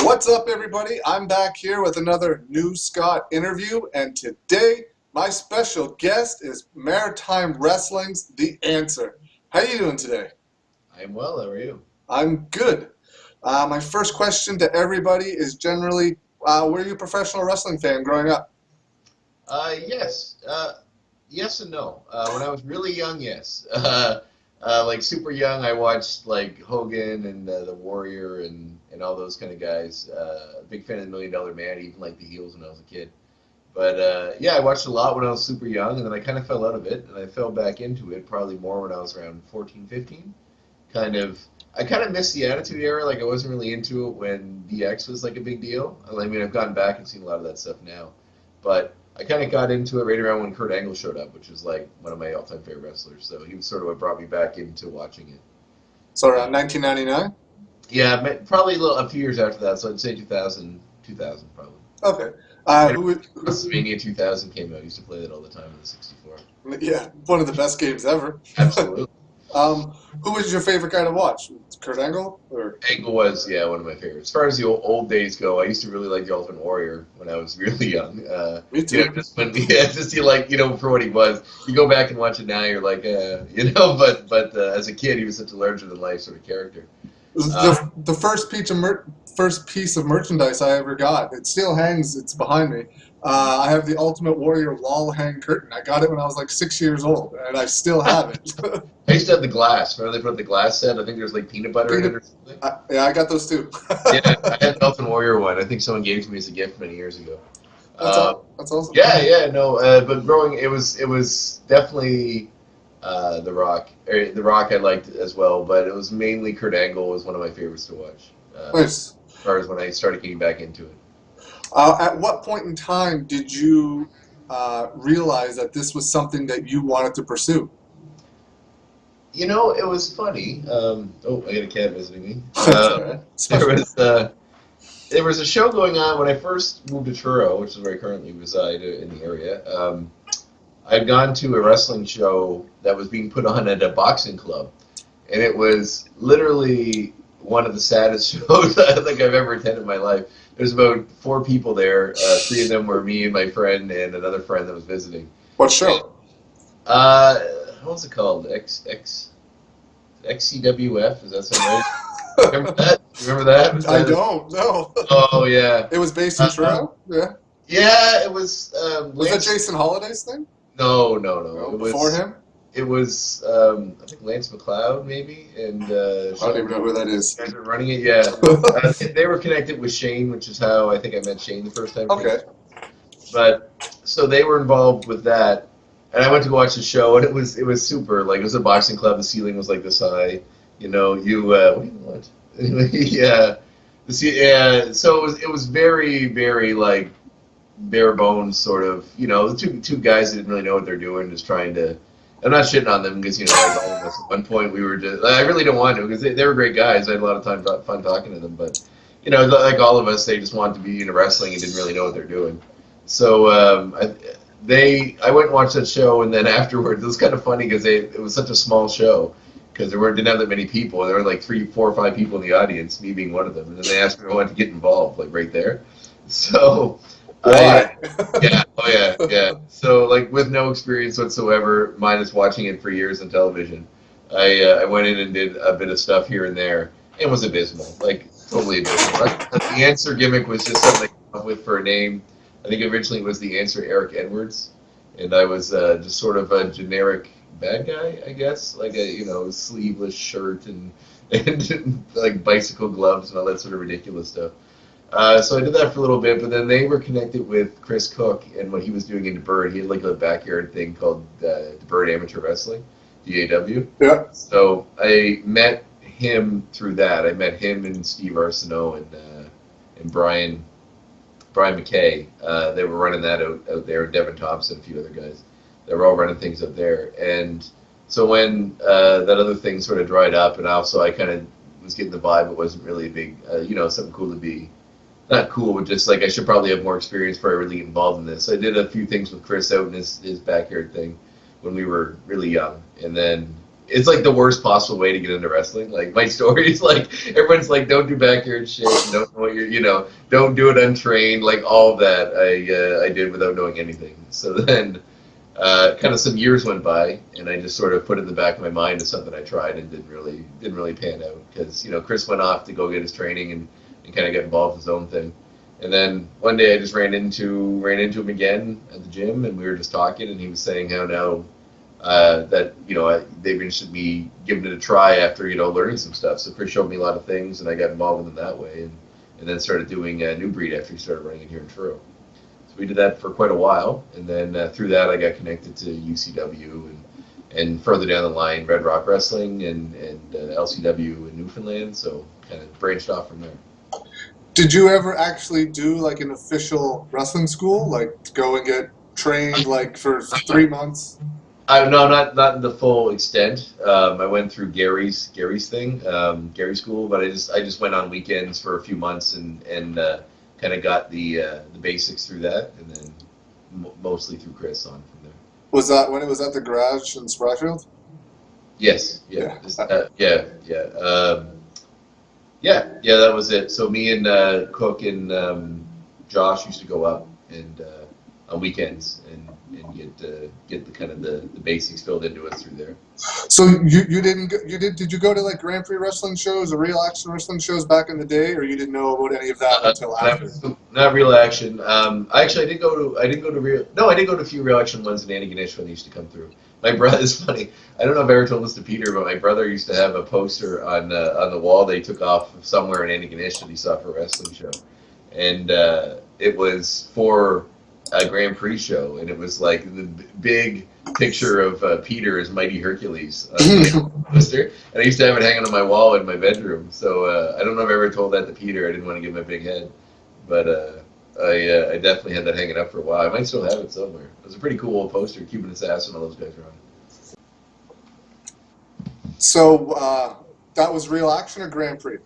What's up, everybody? I'm back here with another New Scott interview, and today my special guest is Maritime Wrestling's The Answer. How you doing today? I'm well. How are you? I'm good. My first question to everybody is generally, were you a professional wrestling fan growing up? Yes. Yes and no. When I was really young, yes. Like super young, I watched like Hogan and the Warrior and all those kind of guys. Big fan of the Million Dollar Man, even like the heels when I was a kid. But yeah, I watched a lot when I was super young, and then I kind of fell out of it, and I fell back into it probably more when I was around 14, 15. Kind of, I kind of missed the Attitude Era. Like I wasn't really into it when DX was like a big deal. I mean, I've gone back and seen a lot of that stuff now, but I kind of got into it right around when Kurt Angle showed up, which was like one of my all-time favorite wrestlers. So he was sort of what brought me back into watching it. So around 1999? Yeah, probably a few years after that. So I'd say 2000, 2000 probably. Okay. And Who? WrestleMania 2000 came out. I used to play that all the time on the 64. Yeah, one of the best games ever. Absolutely. Who was your favorite guy to watch? Kurt Angle or? Angle was, yeah, one of my favorites. As far as the old days go, I used to really like the Ultimate Warrior when I was really young. Me too. You know, just when, yeah, just you like, you know, for what he was. You go back and watch it now, you're like, you know, but as a kid, he was such a larger than life sort of character. The first piece of merchandise I ever got. It still hangs. It's behind me. I have the Ultimate Warrior wall hang curtain. I got it when I was like 6 years old, and I still have it. I used to have the glass. Remember they put the glass set? I think there's like peanut butter in it or something. Yeah, I got those too. Yeah, I had the Ultimate Warrior one. I think someone gave it to me as a gift many years ago. That's awesome. Yeah, no, but growing, it was definitely The Rock. The Rock I liked as well, but it was mainly Kurt Angle was one of my favorites to watch. Nice. As far as when I started getting back into it. At what point in time did you realize that this was something that you wanted to pursue? You know, it was funny. Oh, I got a cat visiting me. That's all right. There was there was a show going on when I first moved to Truro, which is where I currently reside in the area. I'd gone to a wrestling show that was being put on at a boxing club, and it was literally one of the saddest shows I think I've ever attended in my life. There's about four people there. Three of them were me and my friend and another friend that was visiting. What show? What was it called? XCWF? Is that sound right? Remember that? Remember that? I don't know. Oh yeah. It was based in Toronto? Yeah. Yeah, it was. Was that Jason Holiday's thing? No. No, It was before him? It was. I think Lance McLeod maybe, and I don't even know who that is. guys were running it. Yeah, they were connected with Shane, which is how I think I met Shane the first time. Okay. But so they were involved with that, and I went to go watch the show, and it was super. Like it was a boxing club. The ceiling was like this high. You know, what do you want? Anyway, yeah. Yeah. So it was very very like bare bones sort of. You know, the two guys that didn't really know what they're doing, just trying to. I'm not shitting on them because you know, like all of us at one point we were just. I really don't want to because they were great guys. I had a lot of fun talking to them, but you know, like all of us, they just wanted to be into wrestling and didn't really know what they're doing. So I went and watched that show, and then afterwards, it was kind of funny because it was such a small show because didn't have that many people. There were like 3, 4, 5 people in the audience, me being one of them, and then they asked me if I wanted to get involved, like right there. So. Why? Yeah. So, like, with no experience whatsoever, minus watching it for years on television, I went in and did a bit of stuff here and there. It was abysmal, like totally abysmal. The Answer gimmick was just something I came up with for a name. I think originally it was The Answer Eric Edwards, and I was just sort of a generic bad guy, I guess, like a sleeveless shirt and like bicycle gloves and all that sort of ridiculous stuff. So I did that for a little bit, but then they were connected with Chris Cook and what he was doing in DeBird. He had like a backyard thing called DeBird Amateur Wrestling, DAW. Yeah. So I met him through that. I met him and Steve Arsenault and Brian McKay. They were running that out there. Devon Thompson, a few other guys. They were all running things up there. And so when that other thing sort of dried up, and also I kind of was getting the vibe, it wasn't really a big, something cool to be. Not cool, but just like I should probably have more experience before I really get involved in this. I did a few things with Chris out in his backyard thing when we were really young, and then it's like the worst possible way to get into wrestling. Like my story is like everyone's like, don't do backyard shit, don't know what you're, don't do it untrained, like all of that. I did without knowing anything. So then, kind of some years went by, and I just sort of put it in the back of my mind as something I tried and didn't really pan out because Chris went off to go get his training and kind of get involved with his own thing. And then one day I just ran into him again at the gym, and we were just talking, and he was saying how now that they've interested in me giving it a try after learning some stuff. So Chris showed me a lot of things, and I got involved with him that way, and then started doing New Breed after he started running it here in Truro. So we did that for quite a while, and then through that I got connected to UCW and further down the line Red Rock Wrestling and LCW in Newfoundland. So kind of branched off from there. Did you ever actually do like an official wrestling school, like to go and get trained like for 3 months? No, not in the full extent. I went through Gary's thing, Gary School, but I just went on weekends for a few months and kind of got the basics through that, and then mostly through Chris on from there. Was that when it was at the garage in Spryfield? Yes. Yeah. Yeah, that was it. So me and Cook and Josh used to go up and on weekends and get the kind of the basics filled into us through there. So did you go to like Grand Prix wrestling shows or real action wrestling shows back in the day, or you didn't know about any of that until after? Not real action. Actually, I did go to a few real action ones in Antigonish when they used to come through. My brother is funny. I don't know if I ever told this to Peter, but my brother used to have a poster on the wall they took off somewhere in Antigonish that he saw for a wrestling show, and it was for a Grand Prix show, and it was like the big picture of Peter as Mighty Hercules on the poster, and I used to have it hanging on my wall in my bedroom. So I don't know if I ever told that to Peter. I didn't want to give him a big head, but I definitely had that hanging up for a while. I might still have it somewhere. It was a pretty cool old poster. Cuban Assassin, all those guys were on it. So that was real action or Grand Prix?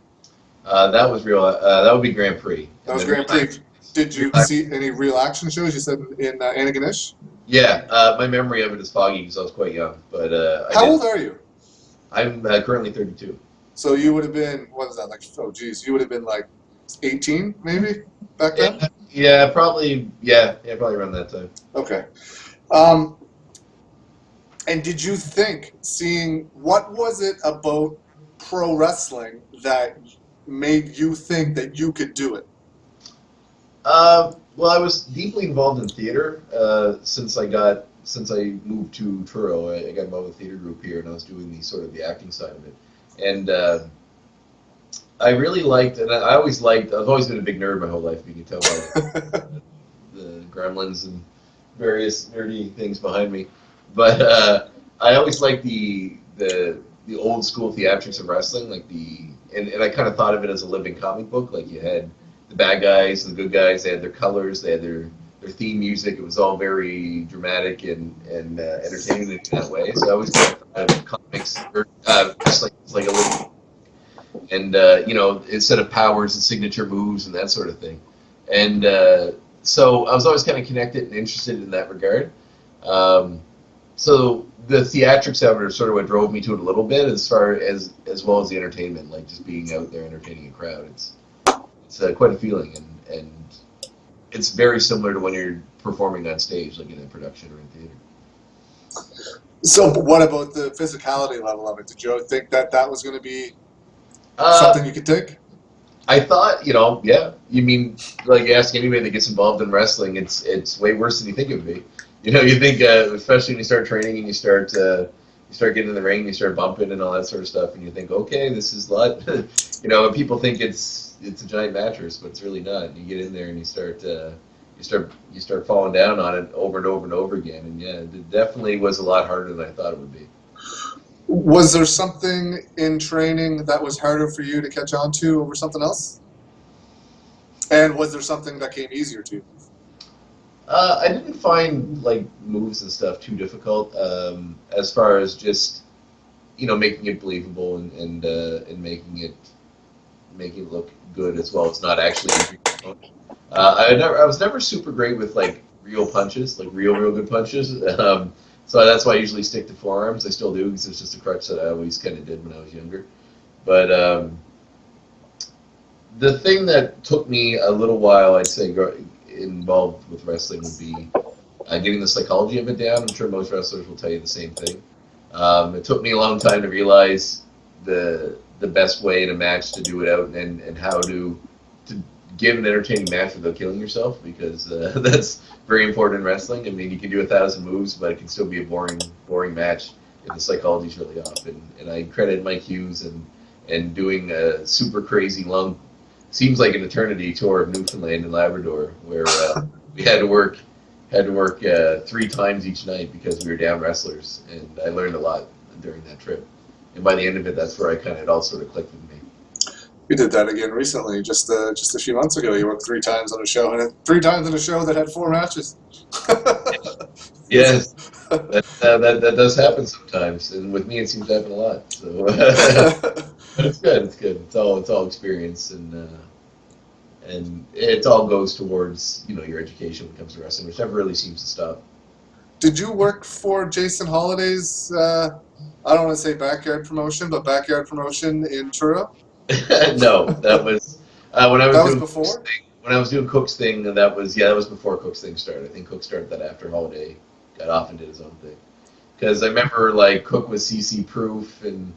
That was real. That would be Grand Prix. That was Grand Prix. Did you see any real action shows? You said in Antigonish? Yeah, my memory of it is foggy because I was quite young. But how old are you? I'm currently 32. So you would have been, what was that, like, oh geez, you would have been like 18 maybe back then? Yeah, probably around that time. Okay. And did you think, what was it about pro wrestling that made you think that you could do it? Well, I was deeply involved in theater since I moved to Truro. I got involved with a theater group here, and I was doing the acting side of it. And I really liked, and I've always been a big nerd my whole life. You can tell by the gremlins and various nerdy things behind me. But I always liked the old school theatrics of wrestling, and I kind of thought of it as a living comic book. Like you had the bad guys, the good guys. They had their colors, they had their theme music. It was all very dramatic and entertaining in that way. So I always thought of comics or wrestling as like a living, and instead of powers and signature moves and that sort of thing. And so I was always kind of connected and interested in that regard. So the theatrics of it are sort of what drove me to it a little bit, as well as the entertainment, like just being out there entertaining a crowd. It's quite a feeling, and it's very similar to when you're performing on stage, like in a production or in theater. So what about the physicality level of it? Did you think that was going to be something you could take? I thought, yeah. You mean, like, ask anybody that gets involved in wrestling, it's way worse than you think it would be. You think, especially when you start training and you start getting in the ring, you start bumping and all that sort of stuff, and you think, okay, this is a lot. And people think it's a giant mattress, but it's really not. And you get in there and you start falling down on it over and over and over again. And yeah, it definitely was a lot harder than I thought it would be. Was there something in training that was harder for you to catch on to over something else? And was there something that came easier to you? I didn't find like moves and stuff too difficult, as far as just making it believable and making it look good as well. It's not actually injury. I was never super great with like real punches, like real good punches. So that's why I usually stick to forearms. I still do because it's just a crutch that I always kind of did when I was younger. But the thing that took me a little while, I'd say, involved with wrestling would be getting the psychology of it down. I'm sure most wrestlers will tell you the same thing. It took me a long time to realize the best way in a match to do it out and how to give an entertaining match without killing yourself, because that's very important in wrestling. I mean, you can do 1,000 moves, but it can still be a boring match if the psychology's really off. And I credit Mike Hughes and doing a super crazy long, seems like an eternity tour of Newfoundland and Labrador, where we had to work 3 times each night because we were down wrestlers, and I learned a lot during that trip. And by the end of it, that's where it all sort of clicked with me. You did that again recently, just a few months ago. You worked 3 times on a show, and 3 times on a show that had 4 matches. Yes, that does happen sometimes, and with me, it seems to happen a lot. So, but it's good. It's good. It's all experience, and it all goes towards your education when it comes to wrestling, which never really seems to stop. Did you work for Jason Holliday's? I don't want to say backyard promotion, but backyard promotion in Truro? No, that was when I was That was doing before? Cook's thing. When I was doing Cook's thing, that was before Cook's thing started. I think Cook started that after Holiday got off and did his own thing. Because I remember Cook was CC Proof, and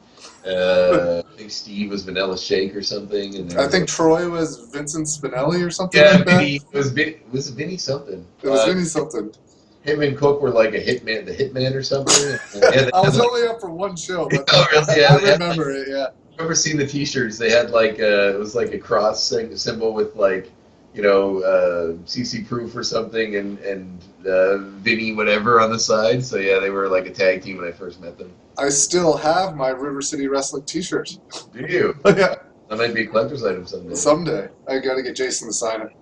I think Steve was Vanilla Shake or something. And I think Troy was Vincent Spinelli or something yeah, like Vinny, that. was Vinny something. It was Vinny something. Him and Cook were like the hitman or something. I was only up for one show, but oh, really? Yeah, I remember it, yeah. I remember seeing the T-shirts. They had it was like a cross symbol with CC Proof or something and Vinny whatever on the side. So yeah, they were like a tag team when I first met them. I still have my River City Wrestling T-shirt. Do you? Yeah. That might be a collector's item someday. Someday. I got to get Jason to sign it.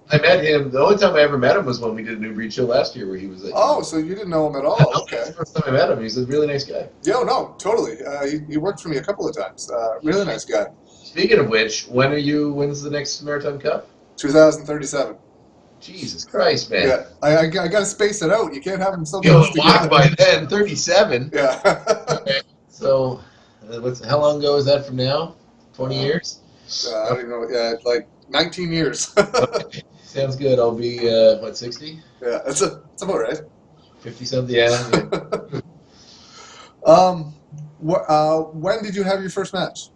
I met him. The only time I ever met him was when we did a New Breed show last year, where he was. So you didn't know him at all? Okay. That's the first time I met him. He's a really nice guy. Yeah, no, totally. He worked for me a couple of times. Really nice guy. Speaking of which, when's the next Maritime Cup? 2037. Jesus Christ, man! Yeah, I got to space it out. You can't have them so You'll close walk together. by then. 37. Yeah. Okay. So, how long ago is that from now? 20 years? I don't even know. Yeah, like 19 years. Okay. Sounds good. I'll be 60? Yeah, that's about right. 50 something. Yeah. When did you have your first match?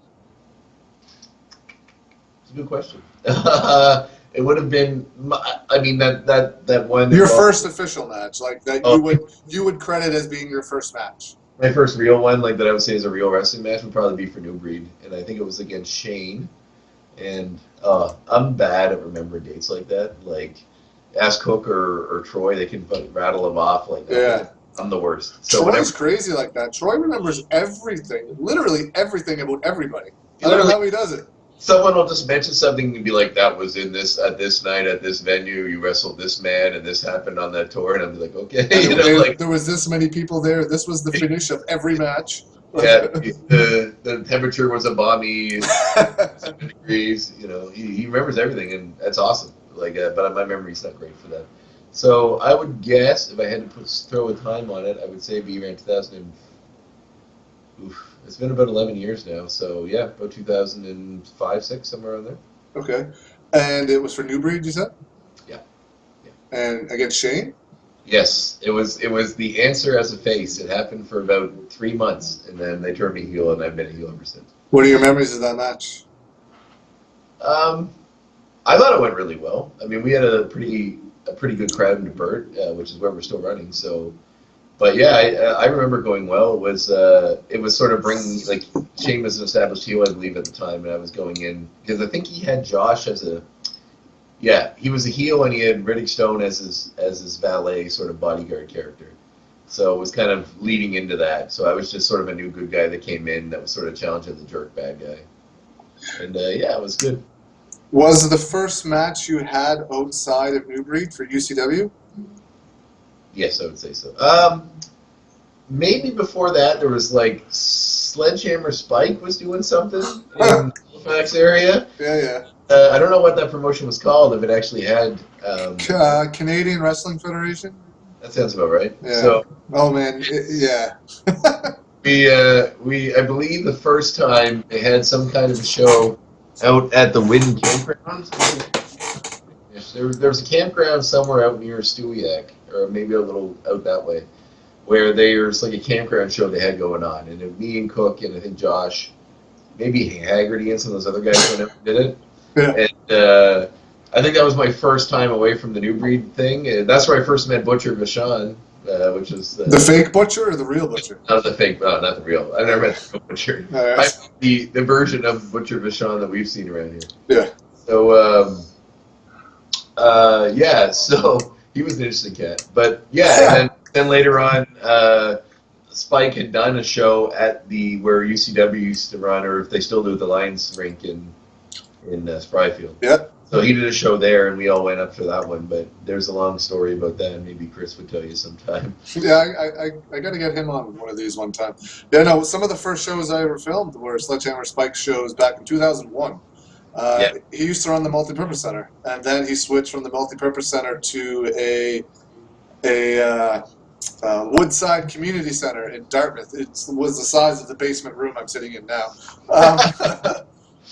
It's a good question. It would have been. I mean that one. Your first official match, like that you would credit as being your first match. My first real one, that I would say is a real wrestling match, would probably be for New Breed, and I think it was against Shane. And I'm bad at remembering dates like that. Ask Cook or Troy, they can rattle them off like that. Yeah. I'm the worst. So Troy's crazy like that. Troy remembers everything, literally everything about everybody. I don't know how he does it. Someone will just mention something and be like, "That was at this night at this venue. You wrestled this man, and this happened on that tour." And I'll be like, "Okay." There was this many people there. This was the finish of every match. Yeah, the temperature was a balmy 7 degrees. He remembers everything, and that's awesome. But my memory's not great for that. So I would guess if I had to throw a time on it, I would say it'd be around 2000. It's been about 11 years now. So yeah, about 2005, 6, somewhere around there. Okay, and it was for New Breed, you said? Yeah. And against Shane? Yes, it was the answer as a face. It happened for about 3 months, and then they turned me heel, and I've been a heel ever since. What are your memories of that match? I thought it went really well. I mean, we had a pretty good crowd in DeBert, which is where we're still running. So, but yeah, I remember going well. It was sort of bringing Shane was an established heel, I believe, at the time, and I was going in because I think he had Josh as a. Yeah, he was a heel, and he had Riddick Stone as his valet, sort of bodyguard character. So it was kind of leading into that. So I was just sort of a new good guy that came in that was sort of challenging the jerk bad guy. And yeah, it was good. Was the first match you had outside of New Breed for UCW? Yes, I would say so. Maybe before that, there was Sledgehammer Spike was doing something in the Halifax area. Yeah. I don't know what that promotion was called, if it actually had... Canadian Wrestling Federation? That sounds about right. Yeah. So Oh man, yeah. I believe the first time they had some kind of a show out at the Wind Campground. Yes, there was a campground somewhere out near Stewiacke, or maybe a little out that way, where there's like a campground show they had going on, and me and Cook and I think Josh, maybe Haggerty and some of those other guys went out and did it. Yeah. And I think that was my first time away from the New Breed thing. And that's where I first met Butcher Vachon, which is The fake butcher or the real butcher? not the fake, not the real. I never met the real Butcher. All right. The version of Butcher Vachon that we've seen around here. Yeah. So yeah, so he was an interesting cat. But yeah, and then later on, Spike had done a show at where UCW used to run, or if they still do, the Lions rink in Spryfield. Yep. So he did a show there, and we all went up for that one. But there's a long story about that, and maybe Chris would tell you sometime. Yeah, I got to get him on one of these one time. Yeah, no, some of the first shows I ever filmed were Sledgehammer Spike shows back in 2001. Yeah. He used to run the multipurpose center, and then he switched from the multipurpose center to a Woodside Community Center in Dartmouth. It was the size of the basement room I'm sitting in now.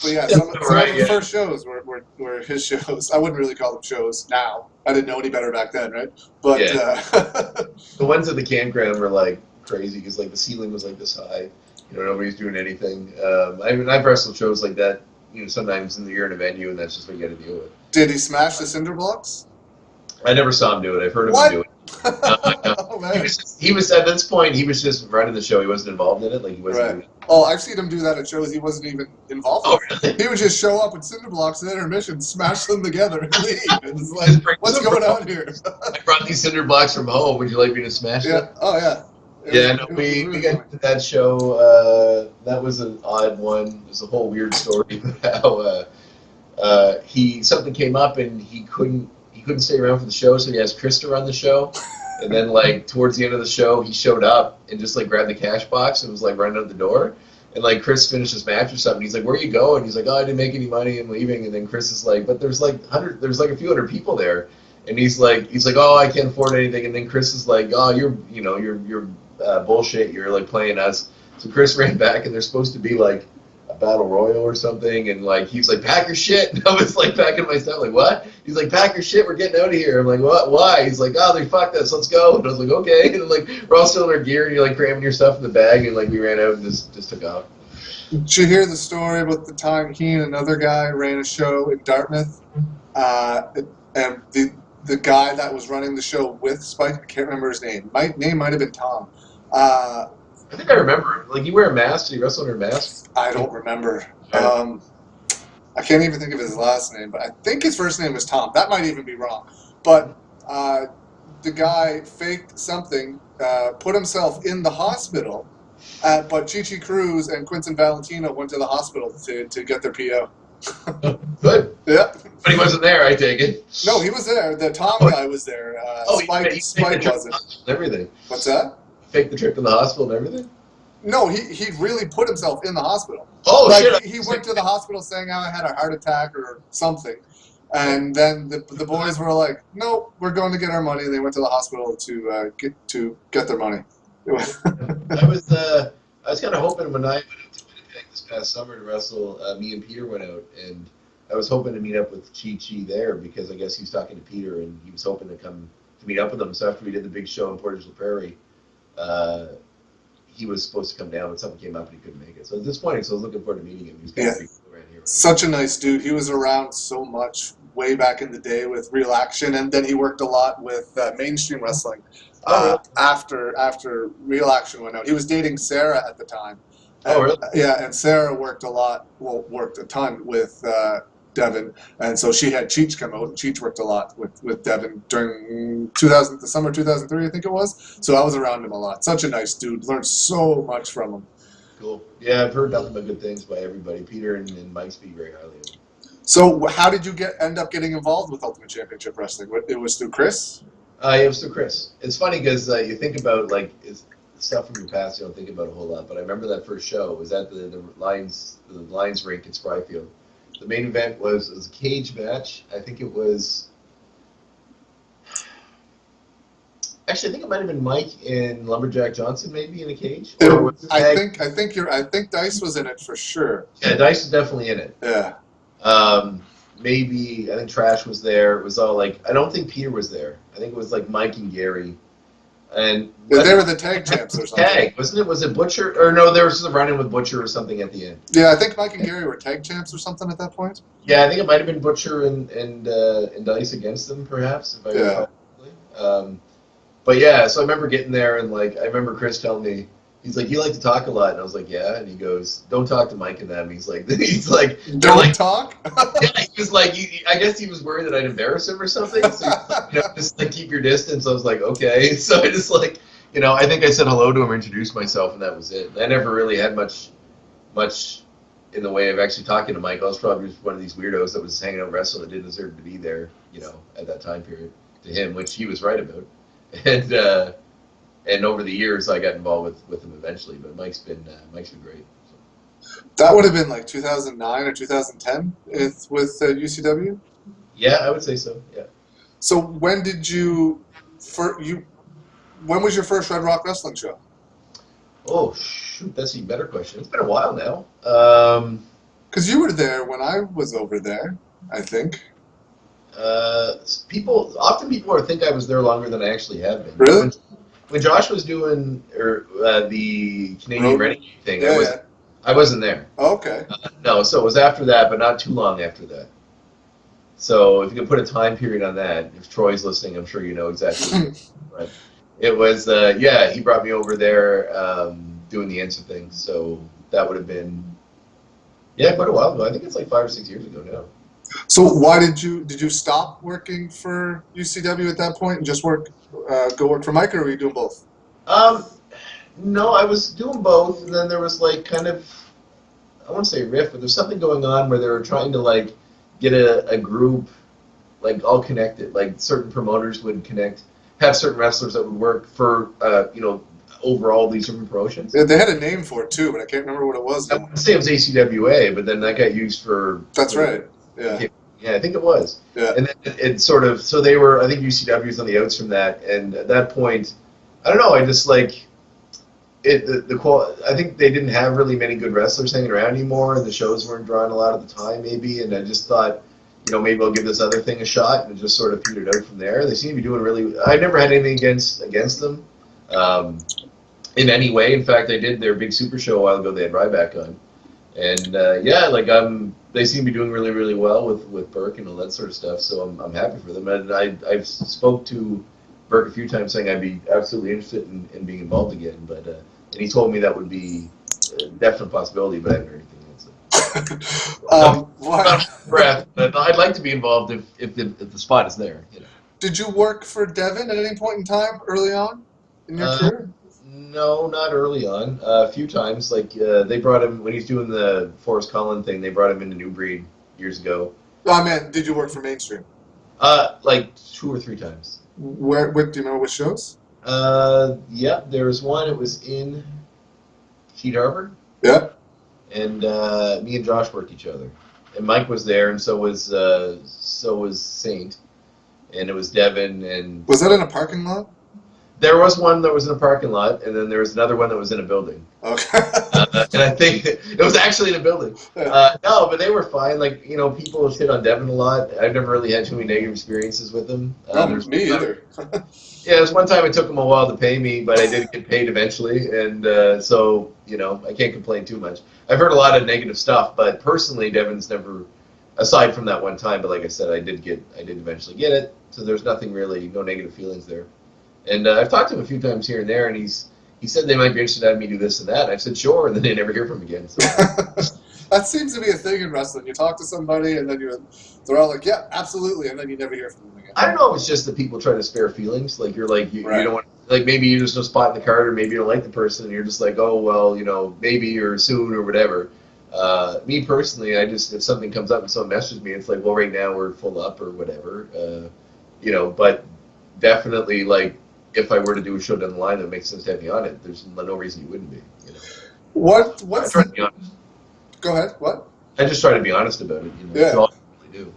But yeah, some of the first shows were his shows. I wouldn't really call them shows now. I didn't know any better back then, right? But the ones at the campground were like crazy because like the ceiling was like this high. You know, nobody's doing anything. I've wrestled shows like that. You know, sometimes you're in a venue and that's just what you got to deal with. Did he smash the cinder blocks? I never saw him do it. I've heard of him do it. Oh, man. He was at this point. He was just running the show. He wasn't involved in it. Like he wasn't. Right. Oh, I've seen him do that at shows he wasn't even involved in. Oh, really? He would just show up with cinder blocks at intermission, smash them together, and leave. And it's like, what's going on here? I brought these cinder blocks from home. Would you like me to smash them? Yeah. Oh, yeah. We got to that show. That was an odd one. There's a whole weird story about how something came up and he couldn't stay around for the show, so he asked Chris to run the show. And then like towards the end of the show, he showed up and just like grabbed the cash box and was like running out the door. And like Chris finished his match or something. He's like, "Where are you going?" He's like, "Oh, I didn't make any money. I'm leaving." And then Chris is like, "But there's like a few hundred people there." And he's like, "Oh, I can't afford anything." And then Chris is like, "Oh, you're bullshit. You're like playing us." So Chris ran back, and there's supposed to be like a battle royal or something, and like he's like, "Pack your shit." And I was like packing my stuff, like, "What?" He's like, "Pack your shit. We're getting out of here." I'm like, "What? Why?" He's like, "Oh, they fucked us. Let's go." And I was like, "Okay." And like we're all still in our gear, and you're like cramming your stuff in the bag, and like we ran out and just took off. Did you hear the story about the time he and another guy ran a show in Dartmouth, and the guy that was running the show with Spike, I can't remember his name. My name might have been Tom. I think I remember. Like, you wear a mask? Did he wrestle under a mask? I don't remember. I can't even think of his last name, but I think his first name was Tom. That might even be wrong. But the guy faked something, put himself in the hospital, but Chi-Chi Cruz and Quinton Valentino went to the hospital to get their PO. Good. Yeah. But he wasn't there, I take it. No, he was there. The Tom guy was there. Spike wasn't. Everything. What's that? Faked the trip to the hospital and everything? No, he really put himself in the hospital. Oh, like, shit. He went to the hospital saying, "I had a heart attack" or something. And then the boys were like, "No, we're going to get our money." And they went to the hospital to get their money. I was kind of hoping when I went out to Winnipeg this past summer to wrestle, me and Peter went out, and I was hoping to meet up with Chi there because I guess he was talking to Peter, and he was hoping to come to meet up with him. So after we did the big show in Portage la Prairie, he was supposed to come down, but something came up and he couldn't make it. So it was disappointing. So I was looking forward to meeting him. He was kind of big around here. Right? Such a nice dude. He was around so much way back in the day with Real Action, and then he worked a lot with mainstream wrestling after Real Action went out. He was dating Sarah at the time. Oh, really? Yeah, and Sarah worked a ton with Devon, and so she had Cheech come out, and Cheech worked a lot with Devon during the summer 2003, I think it was. So I was around him a lot. Such a nice dude. Learned so much from him. Cool. Yeah, I've heard nothing but good things by everybody. Peter and Mike speak very highly of him. So how did you end up getting involved with Ultimate Championship Wrestling? It was through Chris? It was through Chris. It's funny because you think about like stuff from your past, you don't think about a whole lot. But I remember that first show. It was at the Lions rink in Spryfield. The main event was a cage match. I think it was Actually, I think it might have been Mike and Lumberjack Johnson, maybe in a cage. I think Dice was in it for sure. Yeah, Dice was definitely in it. Yeah. Maybe I think Trash was there. It was all like I don't think Peter was there. I think it was like Mike and Gary, and They were the tag champs or something. Tag, wasn't it? Was it Butcher or no? There was a run-in with Butcher or something at the end. Yeah, I think Mike and Gary were tag champs or something at that point. Yeah, I think it might have been Butcher and Dice against them, perhaps, if I recall correctly. But yeah, so I remember getting there and like I remember Chris telling me, he's like, "You like to talk a lot," and I was like, "Yeah," and he goes, "Don't talk to Mike and them." He's like, "Don't like, talk." Yeah, he was like, I guess he was worried that I'd embarrass him or something. So just like keep your distance. I was like, okay. So I just like, I think I said hello to him, introduced myself, and that was it. I never really had much in the way of actually talking to Mike. I was probably just one of these weirdos that was hanging out wrestling that didn't deserve to be there, at that time period to him, which he was right about. And over the years, I got involved with him eventually. But Mike's been great. So. That would have been like 2009 or 2010 with UCW. Yeah, I would say so. Yeah. So when did when was your first Red Rock Wrestling show? Oh shoot, that's a better question. It's been a while now. Because you were there when I was over there, I think. People think I was there longer than I actually have been. Really? When Josh was doing the Canadian Renegade thing, yeah, I wasn't there. Oh, okay. No, so it was after that, but not too long after that. So if you can put a time period on that, if Troy's listening, I'm sure you know exactly. Right. It was he brought me over there doing the Ensign thing. So that would have been quite a while ago. I think it's like 5 or 6 years ago now. So why did you stop working for UCW at that point and just go work for Mike, or were you doing both? No, I was doing both, and then there was like kind of, I won't say riff, but there's something going on where they were trying to like get a group like all connected. Like certain promoters would have certain wrestlers that would work for over all these different promotions. Yeah, they had a name for it too, but I can't remember what it was. I would say it was ACWA, but then that got used for. That's right. Yeah. Yeah, I think it was. Yeah. And then it sort of, so they were, I think UCW was on the outs from that, and at that point, I don't know, I just like, I think they didn't have really many good wrestlers hanging around anymore, and the shows weren't drawing a lot at the time, maybe, and I just thought, maybe I'll give this other thing a shot, and it just sort of petered out from there. They seem to be doing really, I never had anything against them in any way. In fact, they did their big super show a while ago, they had Ryback on. And they seem to be doing really, really well with Burke and all that sort of stuff. So I'm happy for them. And I've spoke to Burke a few times saying I'd be absolutely interested in being involved again. But and he told me that would be a definite possibility, but I haven't heard anything yet. Breath. But I'd like to be involved if the spot is there. Did you work for Devon at any point in time early on in your career? No, not early on. A few times, like they brought him when he's doing the Forrest Cullen thing. They brought him into New Breed years ago. Oh man, did you work for Mainstream? Like 2 or 3 times. Where do you remember which shows? Yeah, there was one. It was in Heat Harbor. Yeah. And me and Josh worked each other, and Mike was there, and so was Saint, and it was Devon. And was that in a parking lot? There was one that was in a parking lot, and then there was another one that was in a building. Okay. And I think it was actually in a building. No, but they were fine. Like, people shit on Devon a lot. I've never really had too many negative experiences with them. Me either. Yeah, there's one time it took them a while to pay me, but I did get paid eventually, and so, I can't complain too much. I've heard a lot of negative stuff, but personally, Devon's never, aside from that one time, but like I said, I did eventually get it, so there's nothing really, no negative feelings there. And I've talked to him a few times here and there, and he said they might be interested in having me do this and that. And I've said sure, and then they never hear from him again. So. That seems to be a thing in wrestling. You talk to somebody, and then they're all like, "Yeah, absolutely," and then you never hear from them again. I don't know if it's just that people try to spare feelings. Like you don't want, like maybe you just no spot in the card, or maybe you don't like the person, and you're just like, oh well, maybe or soon or whatever. Me personally, I just if something comes up and someone messages me, it's like, well, right now we're full up or whatever. But definitely like. If I were to do a show down the line that makes sense to have me on it, there's no reason you wouldn't be. What's I try to be honest. Go ahead. What? I just try to be honest about it. Yeah. That's all I really do.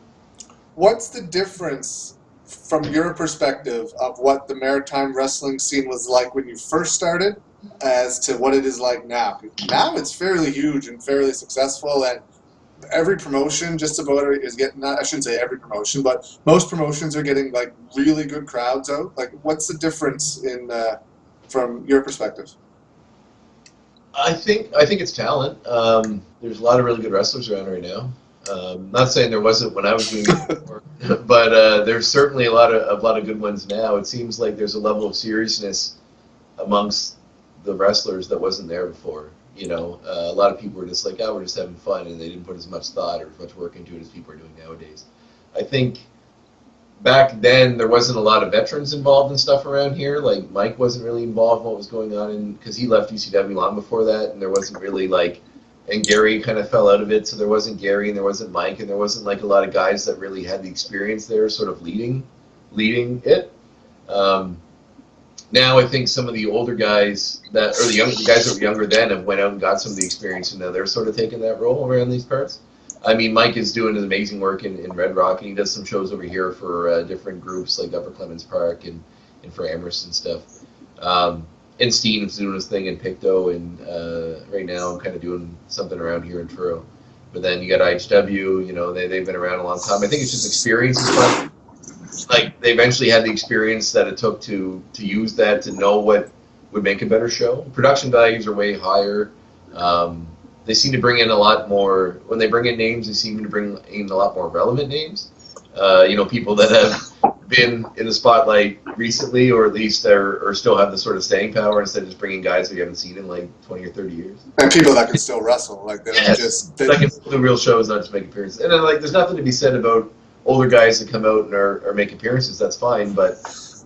What's the difference from your perspective of what the maritime wrestling scene was like when you first started as to what it is like now. Now it's fairly huge and fairly successful, and every promotion just about is getting, not, I shouldn't say every promotion, but most promotions are getting like really good crowds out. Like, what's the difference in from your perspective? I think it's talent. There's a lot of really good wrestlers around right now. Not saying there wasn't when I was doing it before, but there's certainly a lot of good ones now. It seems like there's a level of seriousness amongst the wrestlers that wasn't there before. You know, a lot of people were just like, "Oh, we're just having fun," and they didn't put as much thought or as much work into it as people are doing nowadays. I think back then there wasn't a lot of veterans involved in stuff around here. Like Mike wasn't really involved in what was going on, because he left UCW long before that, and there wasn't really like, and Gary kind of fell out of it, so there wasn't Gary and there wasn't Mike, and there wasn't like a lot of guys that really had the experience there, sort of leading it. Now I think some of the older guys the guys that were younger then have went out and got some of the experience, and now they're sort of taking that role around these parts. I mean, Mike is doing an amazing work in Red Rock, and he does some shows over here for different groups like Upper Clemens Park and for Amherst and stuff. And Steen is doing his thing in Pictou, and right now I'm kind of doing something around here in Truro. But then you got IHW, you know, they've been around a long time. I think it's just experience is fun. Like, they eventually had the experience that it took to use that, to know what would make a better show. Production values are way higher. They seem to bring in a lot more, when they bring in names, they seem to bring in a lot more relevant names. You know, people that have been in the spotlight recently, or at least or still have the sort of staying power, instead of just bringing guys that you haven't seen in like 20 or 30 years. And people that can still wrestle, like they don't just... That can do real shows, not just make appearances. And then, like, there's nothing to be said about older guys that come out and are make appearances, that's fine, but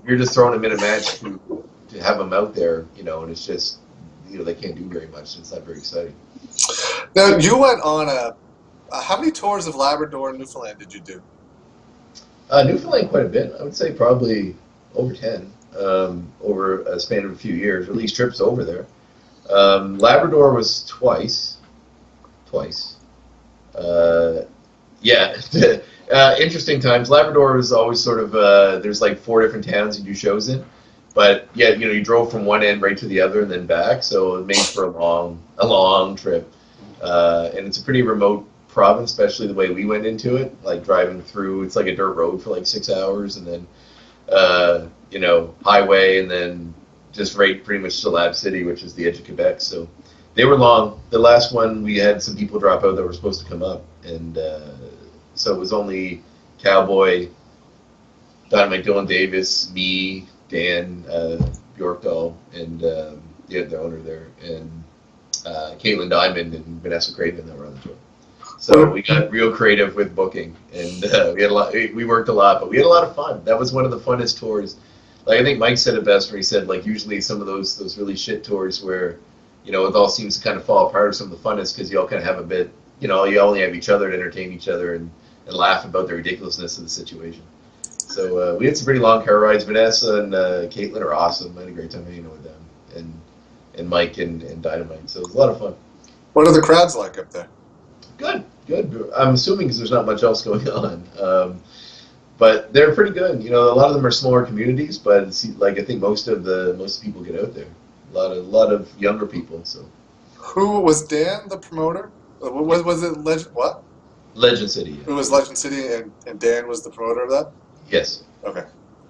you're just throwing them in a match to have them out there, you know, and it's just, you know, they can't do very much. It's not very exciting. Now, you went on how many tours of Labrador and Newfoundland did you do? Newfoundland quite a bit. I would say probably over 10 over a span of a few years, or at least trips over there. Labrador was twice. Yeah. Interesting times. Labrador was always sort of, there's like 4 different towns you do shows in. But yeah, you know, you drove from one end right to the other and then back, so it made for a long trip. And it's a pretty remote province, especially the way we went into it, like driving through. It's like a dirt road for like 6 hours, and then you know, highway, and then just right pretty much to Lab City, which is the edge of Quebec. So they were long. The last one, we had some people drop out that were supposed to come up, and so it was only Cowboy, Dynamite Dylan Davis, me, Dan Bjorkdahl, and the owner there, and Caitlin Diamond and Vanessa Craven that were on the tour. So we got real creative with booking, and we had a lot. We worked a lot, but we had a lot of fun. That was one of the funnest tours. Like, I think Mike said it best when he said, like, usually some of those really shit tours where, you know, it all seems to kind of fall apart, are some of the funnest, because you all kind of have a bit, you know, you only have each other to entertain each other and laugh about the ridiculousness of the situation. So we had some pretty long car rides. Vanessa and Caitlin are awesome. I had a great time hanging out with them, and Mike and Dynamite. So it was a lot of fun. What are the crowds like up there? Good. I'm assuming because there's not much else going on. But they're pretty good. You know, a lot of them are smaller communities, but it's, like, I think most people get out there. A lot of younger people. So. Who was Dan the promoter? Was it Legend? What? Legend City. Yeah. It was Legend City, and Dan was the promoter of that? Yes. Okay.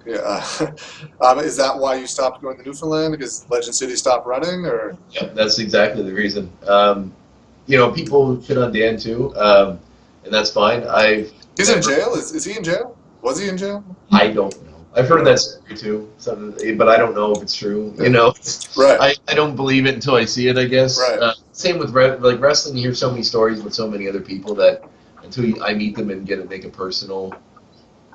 Yeah. Is that why you stopped going to Newfoundland? Because Legend City stopped running, or? Yep, that's exactly the reason. You know, people shit on Dan too, and that's fine. He's in jail. Is he in jail? Was he in jail? I don't know. I've heard that story too, but I don't know if it's true. You know, right? I don't believe it until I see it, I guess. Right. Same with like wrestling. You hear so many stories with so many other people that until I meet them and get to make it personal,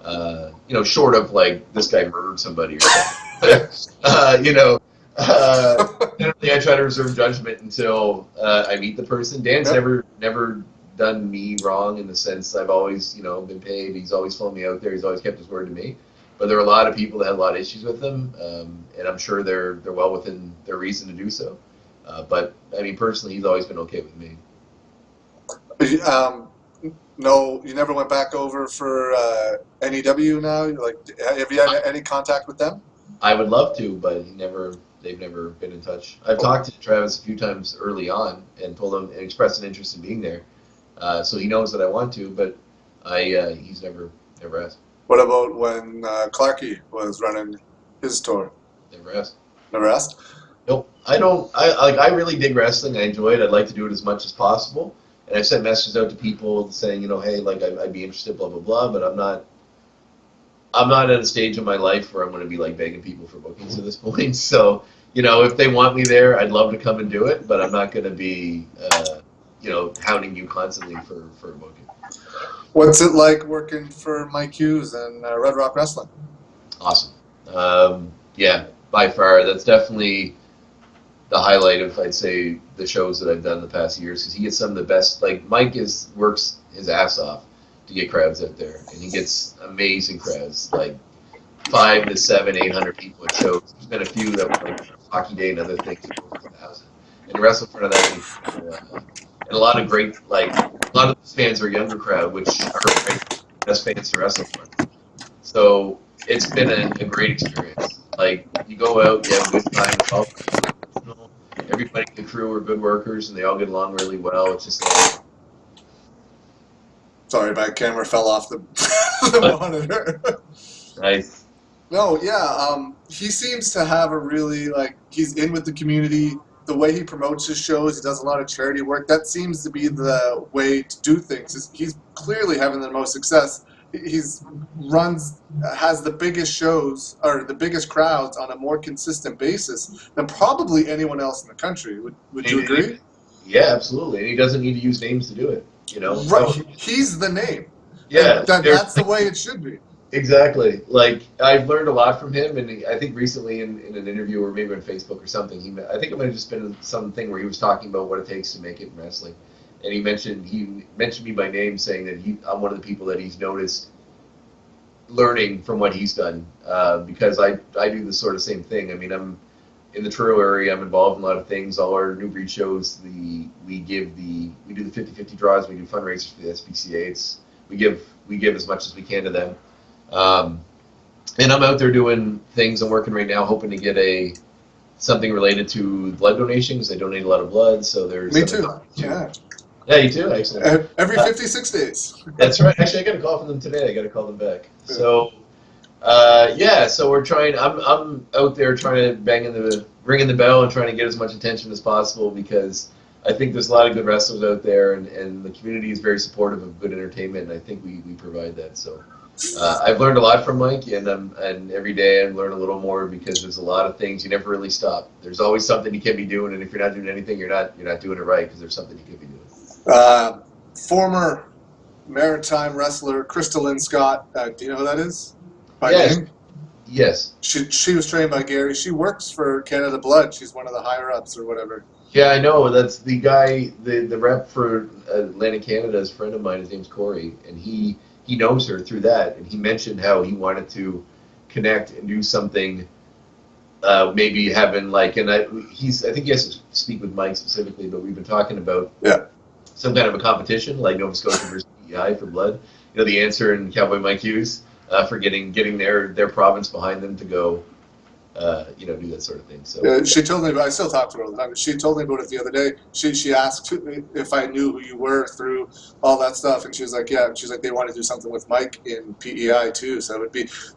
you know, short of like this guy murdered somebody or something. You know, generally I try to reserve judgment until I meet the person. Dan's never done me wrong, in the sense I've always, you know, been paid. He's always flown me out there. He's always kept his word to me. But there are a lot of people that have a lot of issues with him, and I'm sure they're well within their reason to do so. But I mean, personally, he's always been okay with me. No, you never went back over for NEW now? Like, have you had any contact with them? I would love to, but they've never been in touch. I've talked to Travis a few times early on and told him and expressed an interest in being there. So he knows that I want to, but he's never asked. What about when Clarkey was running his tour? Never asked. Never asked? Nope. I don't. I really dig wrestling. I enjoy it. I'd like to do it as much as possible. And I've sent messages out to people saying, hey, like I'd be interested, blah blah blah. But I'm not. I'm not at a stage in my life where I'm going to be like begging people for bookings at this point. So, if they want me there, I'd love to come and do it. But I'm not going to be, hounding you constantly for a booking. What's it like working for Mike Hughes and Red Rock Wrestling? Awesome. Yeah, by far, that's definitely the highlight of, I'd say, the shows that I've done in the past years, because he gets some of the best. Like, Mike works his ass off to get crowds out there, and he gets amazing crowds, like 500 to 700, 800 people at shows. There's been a few that were like Hockey Day and other things over 1,000. And wrestle in front of that, and a lot of great, like, a lot of those fans are a younger crowd, which are great, best fans to wrestle for. So it's been a great experience. Like, you go out, you have a good time, it's all professional. Everybody in the crew are good workers, and they all get along really well. It's just like, sorry, my camera fell off the monitor. Nice. No, yeah, he seems to have a really, he's in with the community. The way he promotes his shows, he does a lot of charity work. That seems to be the way to do things. He's clearly having the most success. Has the biggest shows, or the biggest crowds on a more consistent basis than probably anyone else in the country. Would you agree? Yeah, absolutely. And he doesn't need to use names to do it, Right. So, he's the name. Yeah. That's the way it should be. Exactly. Like, I've learned a lot from him, and I think recently in an interview or maybe on Facebook or something, I think it might have just been something where he was talking about what it takes to make it in wrestling. And he mentioned me by name, saying that I'm one of the people that he's noticed learning from what he's done, because I do the sort of same thing. I mean, I'm in the Truro area. I'm involved in a lot of things. All our new breed shows, we do the 50-50 draws. We do fundraisers for the SPCA. We give as much as we can to them. And I'm out there doing things. I'm working right now, hoping to get something related to blood donation, because I donate a lot of blood. So there's me too. Yeah. Yeah, you too. Excellent. Every 56 days. That's right. Actually, I got a call from them today. I got to call them back. Yeah. So, so we're trying. I'm out there trying to ringing the bell and trying to get as much attention as possible, because I think there's a lot of good wrestlers out there, and the community is very supportive of good entertainment, and I think we provide that. So. I've learned a lot from Mike, and every day I learn a little more, because there's a lot of things. You never really stop. There's always something you can be doing, and if you're not doing anything, you're not doing it right, because there's something you could be doing. Former Maritime wrestler Crystalline Scott. Do you know who that is? Yes. Yes. She was trained by Gary. She works for Canada Blood. She's one of the higher ups or whatever. Yeah, I know. That's the guy, the rep for Atlantic Canada is a friend of mine. His name's Corey, and he knows her through that, and he mentioned how he wanted to connect and do something, maybe having I think he has to speak with Mike specifically, but we've been talking about some kind of a competition, like Nova Scotia versus PEI for blood. The answer in Cowboy Mike Hughes, for getting their province behind them to go, do that sort of thing. So she told me about. I still talk to her all the time. She told me about it the other day. She asked if I knew who you were through all that stuff, and she was like, "Yeah." And she's like, "They want to do something with Mike in PEI too, so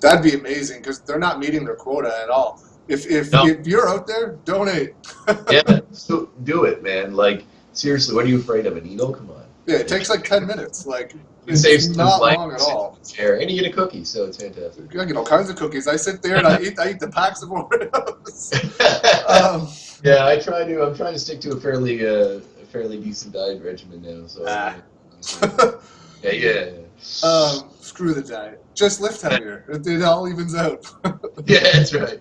that'd be amazing, because they're not meeting their quota at all. If you're out there, donate." Yeah, so do it, man. Like, seriously, what are you afraid of? A needle? Come on. Yeah, it takes 10 minutes. It saves not long at all. And you get a cookie, so it's fantastic. I get all kinds of cookies. I sit there and I eat the packs of Oreos. Yeah, I'm trying to stick to a fairly decent diet regimen now. So. Yeah. Screw the diet. Just lift heavier. It all evens out. Yeah, that's right.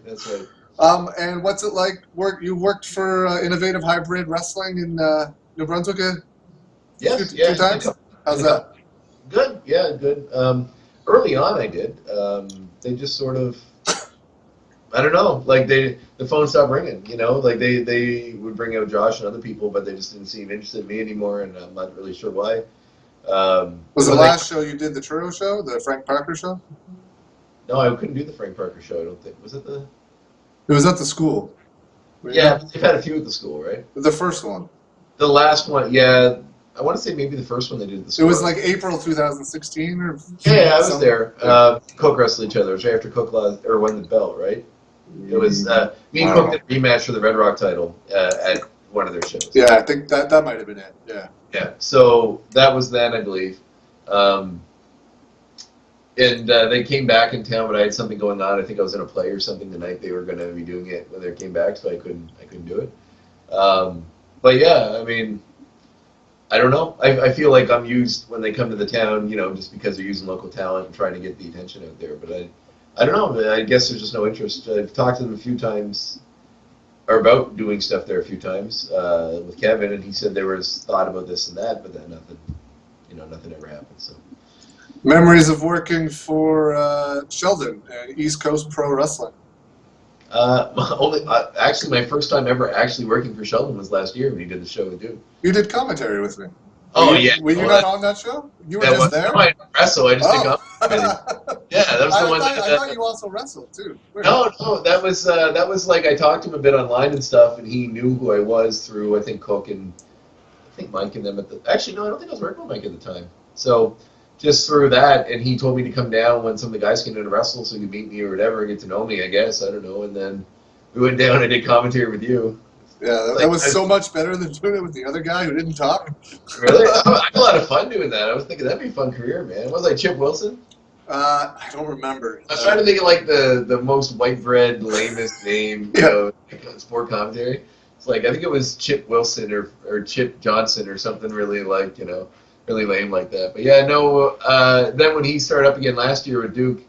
And what's it like? You worked for Innovative Hybrid Wrestling in New Brunswick? Yes, two times. How's that? Good. Yeah, good. Early on, I did. They just sort of, I don't know. Like the phone stopped ringing. Like they would bring out Josh and other people, but they just didn't seem interested in me anymore, and I'm not really sure why. Was the last show you did the Truro show, the Frank Parker show? No, I couldn't do the Frank Parker show. I don't think. Was it the? It was at the school. Yeah, they've had a few at the school, right? The first one. The last one, yeah. I want to say maybe the first one they did at the school. It was like April 2016 or. Yeah, I was there. Cook wrestled each other. It was right after Cook lost or won the belt, right? It was me and Cook did a rematch for the Red Rock title at one of their shows. Yeah, I think that might have been it. Yeah. Yeah. So that was then, I believe. And they came back in town, but I had something going on. I think I was in a play or something the night they were going to be doing it when they came back, so I couldn't do it. But yeah, I mean, I don't know. I feel like I'm used when they come to the town, just because they're using local talent and trying to get the attention out there. But I don't know. I guess there's just no interest. I've talked to them a few times, or about doing stuff there a few times with Kevin, and he said there was thought about this and that, but then nothing ever happened. So. Memories of working for Sheldon and East Coast Pro Wrestling. Actually, my first time ever actually working for Sheldon was last year when he did the show with Duke. You did commentary with me. Were you not on that show? You were just there? No, I didn't wrestle. I just did commentary. Yeah, that was the one. I thought you also wrestled too. No, that was like I talked to him a bit online and stuff, and he knew who I was through I think Cook and I think Mike and them at the. Actually, no, I don't think I was working with Mike at the time. So. Just through that, and he told me to come down when some of the guys came in to wrestle so he could meet me or whatever, get to know me, I guess. I don't know. And then we went down and did commentary with you. Yeah, that was so much better than doing it with the other guy who didn't talk. Really? I had a lot of fun doing that. I was thinking that'd be a fun career, man. Was I Chip Wilson? I don't remember. I was trying to think of like the most white bread, lamest name, sport commentary. It's like I think it was Chip Wilson or Chip Johnson or something really like, really lame like that. But yeah, no, then when he started up again last year with Duke,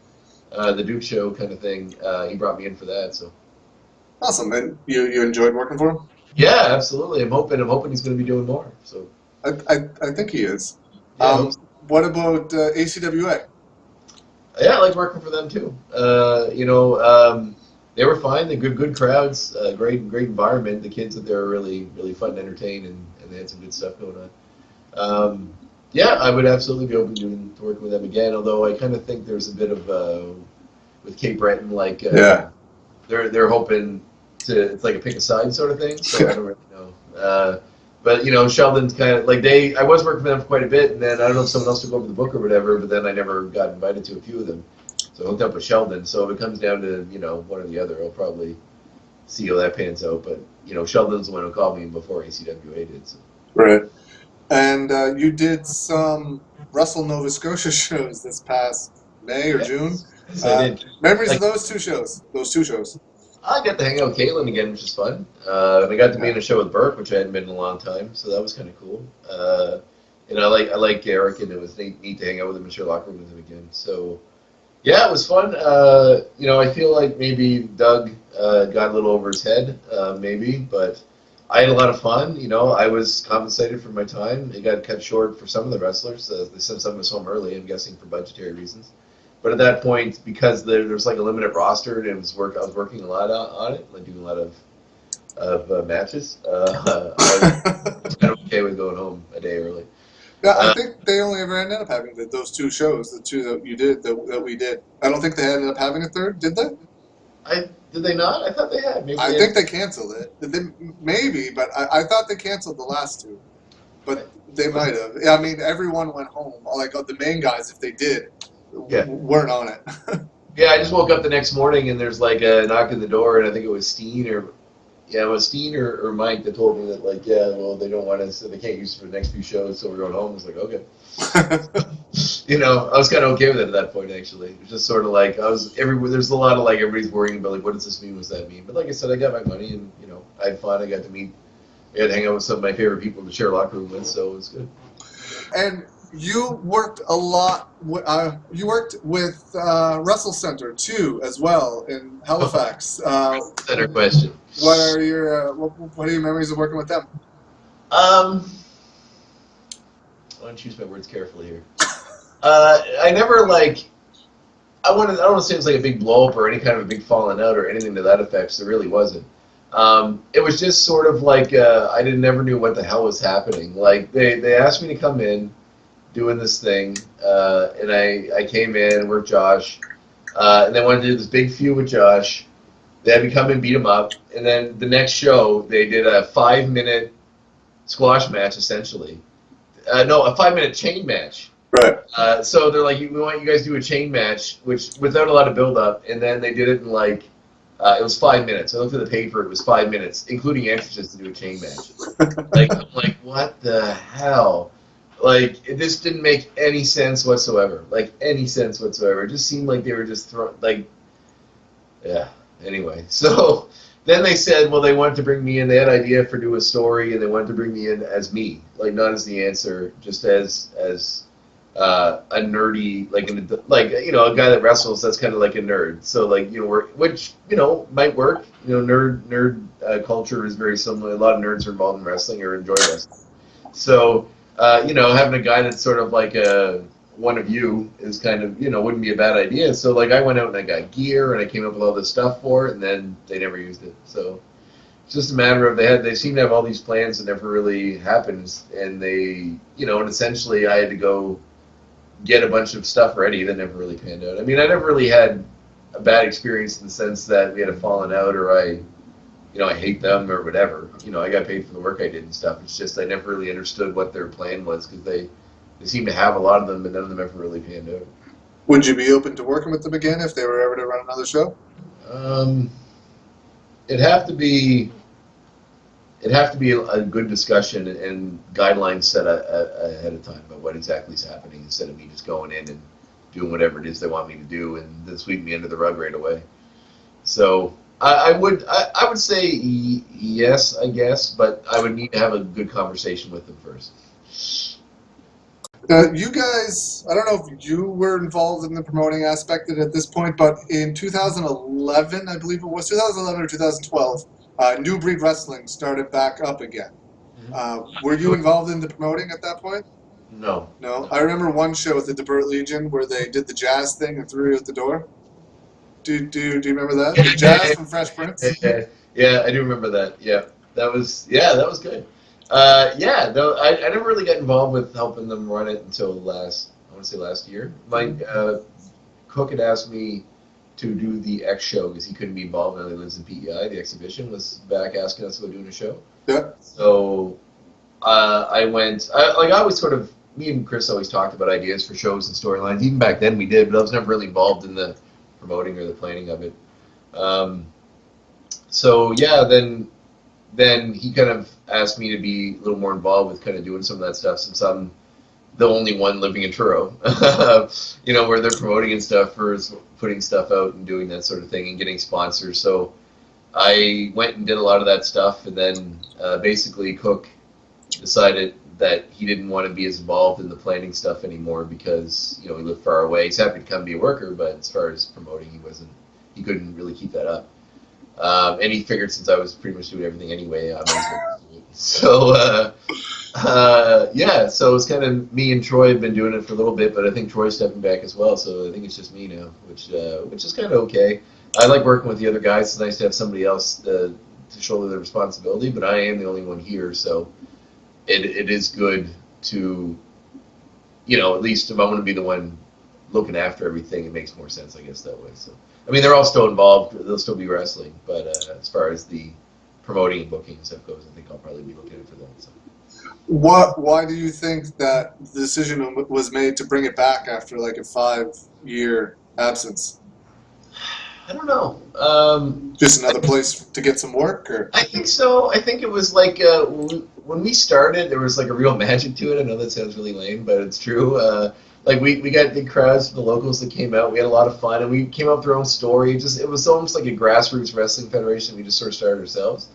the Duke show kind of thing, he brought me in for that. So awesome. And you enjoyed working for him? Yeah, absolutely. I'm hoping he's going to be doing more. So I think he is. Yeah, what about ACWA? Yeah, I like working for them too. They were fine. They good crowds, great environment. The kids that there are really fun and entertain, and they had some good stuff going on. Yeah, I would absolutely be open to working with them again. Although I kind of think there's a bit of with Cape Breton, like they're hoping to. It's like a pick a side sort of thing. So I don't really know. But Sheldon's kind of like I was working for them for quite a bit, and then I don't know if someone else took over the book or whatever. But then I never got invited to a few of them, so I hooked up with Sheldon. So if it comes down to one or the other, I'll probably see how that pans out. But Sheldon's the one who called me before ACWA did. So. Right. And you did some Russell Nova Scotia shows this past May or June. Yes, I did. Memories of those two shows. I got to hang out with Caitlin again, which is fun. And I got to be in a show with Burke, which I hadn't been in a long time, so that was kind of cool. And I like Eric, and it was neat to hang out with him and share locker room with him again. So, yeah, it was fun. I feel like maybe Doug got a little over his head, maybe, but I had a lot of fun. I was compensated for my time. It got cut short for some of the wrestlers. They sent some of us home early, I'm guessing for budgetary reasons. But at that point, because there's like a limited roster and I was working a lot on it, like doing a lot of matches, I was kind of okay with going home a day early. Yeah, I think they only ever ended up having those two shows, the two that you did, that we did. I don't think they ended up having a third, did they? Did they not? I thought they had. Maybe I think they canceled it. Maybe, but I thought they canceled the last two. But they might have. Yeah, I mean, everyone went home. Like the main guys, if they did, weren't on it. Yeah, I just woke up the next morning and there's like a knock at the door, and I think it was Steen or Mike that told me that they don't want us, so they can't use it for the next few shows, so we're going home. I was like, okay. I was kind of okay with it at that point, actually. It was just sort of like there's a lot of like everybody's worrying about like what does this mean, what's that mean? But like I said, I got my money and I had fun. I got to hang out with some of my favorite people to share a locker room with, so it was good. And you worked a lot. You worked with Wrestle Center too, as well in Halifax. Center question. What are your memories of working with them? I want to choose my words carefully here. I never I don't want to say it was like a big blow up or any kind of a big falling out or anything to that effect. So it really wasn't. It was just sort of like I never knew what the hell was happening. Like they asked me to come in. doing this thing, and I came in and worked Josh, and they wanted to do this big feud with Josh. They had me come and beat him up, and then the next show they did a 5-minute squash match essentially. No, a 5-minute chain match. Right. So they're like, we want you guys to do a chain match, which without a lot of build up, and then they did it in like it was 5 minutes. I looked at the paper; it was 5 minutes, including entrances to do a chain match. Like I'm like, what the hell? Like this didn't make any sense whatsoever. Like any sense whatsoever. It just seemed like they were just throwing like, yeah. Anyway, so then they said, well, they wanted to bring me in. They had an idea for do a story, and they wanted to bring me in as me, like not as the answer, just as a nerdy, like a guy that wrestles. That's kind of like a nerd. So like which might work. Nerd culture is very similar. A lot of nerds are involved in wrestling or enjoy wrestling. So having a guy that's sort of like one of you is kind of wouldn't be a bad idea. So like I went out and I got gear and I came up with all this stuff for it, and then they never used it. So it's just a matter of they seem to have all these plans that never really happens, and and essentially I had to go get a bunch of stuff ready that never really panned out. I mean, I never really had a bad experience in the sense that we had a falling out or I hate them or whatever. I got paid for the work I did and stuff. It's just I never really understood what their plan was because they seem to have a lot of them, but none of them ever really panned out. Would you be open to working with them again if they were ever to run another show? It'd have to be a good discussion and guidelines set ahead of time about what exactly is happening instead of me just going in and doing whatever it is they want me to do and then sweep me under the rug right away. So I would say yes, I guess, but I would need to have a good conversation with them first. You guys, I don't know if you were involved in the promoting aspect at this point, but in 2011, I believe it was 2011 or 2012, New Breed Wrestling started back up again. Were you involved in the promoting at that point? No. No. I remember one show with the DeBert Legion where they did the jazz thing and threw you out the door. Do you remember that? The jazz from Fresh Prince? Yeah, I do remember that. Yeah, that was good. No, I never really got involved with helping them run it until last year. Mike Cook had asked me to do the X show because he couldn't be involved now that he lives in PEI. The exhibition was back asking us about doing a show. Yeah. So I went. Me and Chris always talked about ideas for shows and storylines. Even back then we did, but I was never really involved in the promoting or the planning of it. Then he kind of asked me to be a little more involved with kind of doing some of that stuff since I'm the only one living in Truro, where they're promoting and stuff for putting stuff out and doing that sort of thing and getting sponsors. So I went and did a lot of that stuff, and then basically Cook decided that he didn't want to be as involved in the planning stuff anymore because he lived far away. He's happy to come be a worker, but as far as promoting, he couldn't really keep that up. And he figured since I was pretty much doing everything anyway, I might as well do it. So so it's kind of me and Troy have been doing it for a little bit, but I think Troy's stepping back as well. So I think it's just me now, which is kind of okay. I like working with the other guys. It's nice to have somebody else to shoulder the responsibility, but I am the only one here, so it is good to, at least if I'm going to be the one looking after everything, it makes more sense, I guess, that way. So, I mean, they're all still involved. They'll still be wrestling, but as far as the promoting and booking and stuff goes, I think I'll probably be looking for that. So. Why do you think that the decision was made to bring it back after like a 5-year absence? I don't know. Just another place to get some work, or? I think so. I think it was like when we started, there was like a real magic to it. I know that sounds really lame, but it's true. Like we got big crowds from the locals that came out. We had a lot of fun, and we came up with our own story. It was almost like a grassroots wrestling federation. We just sort of started ourselves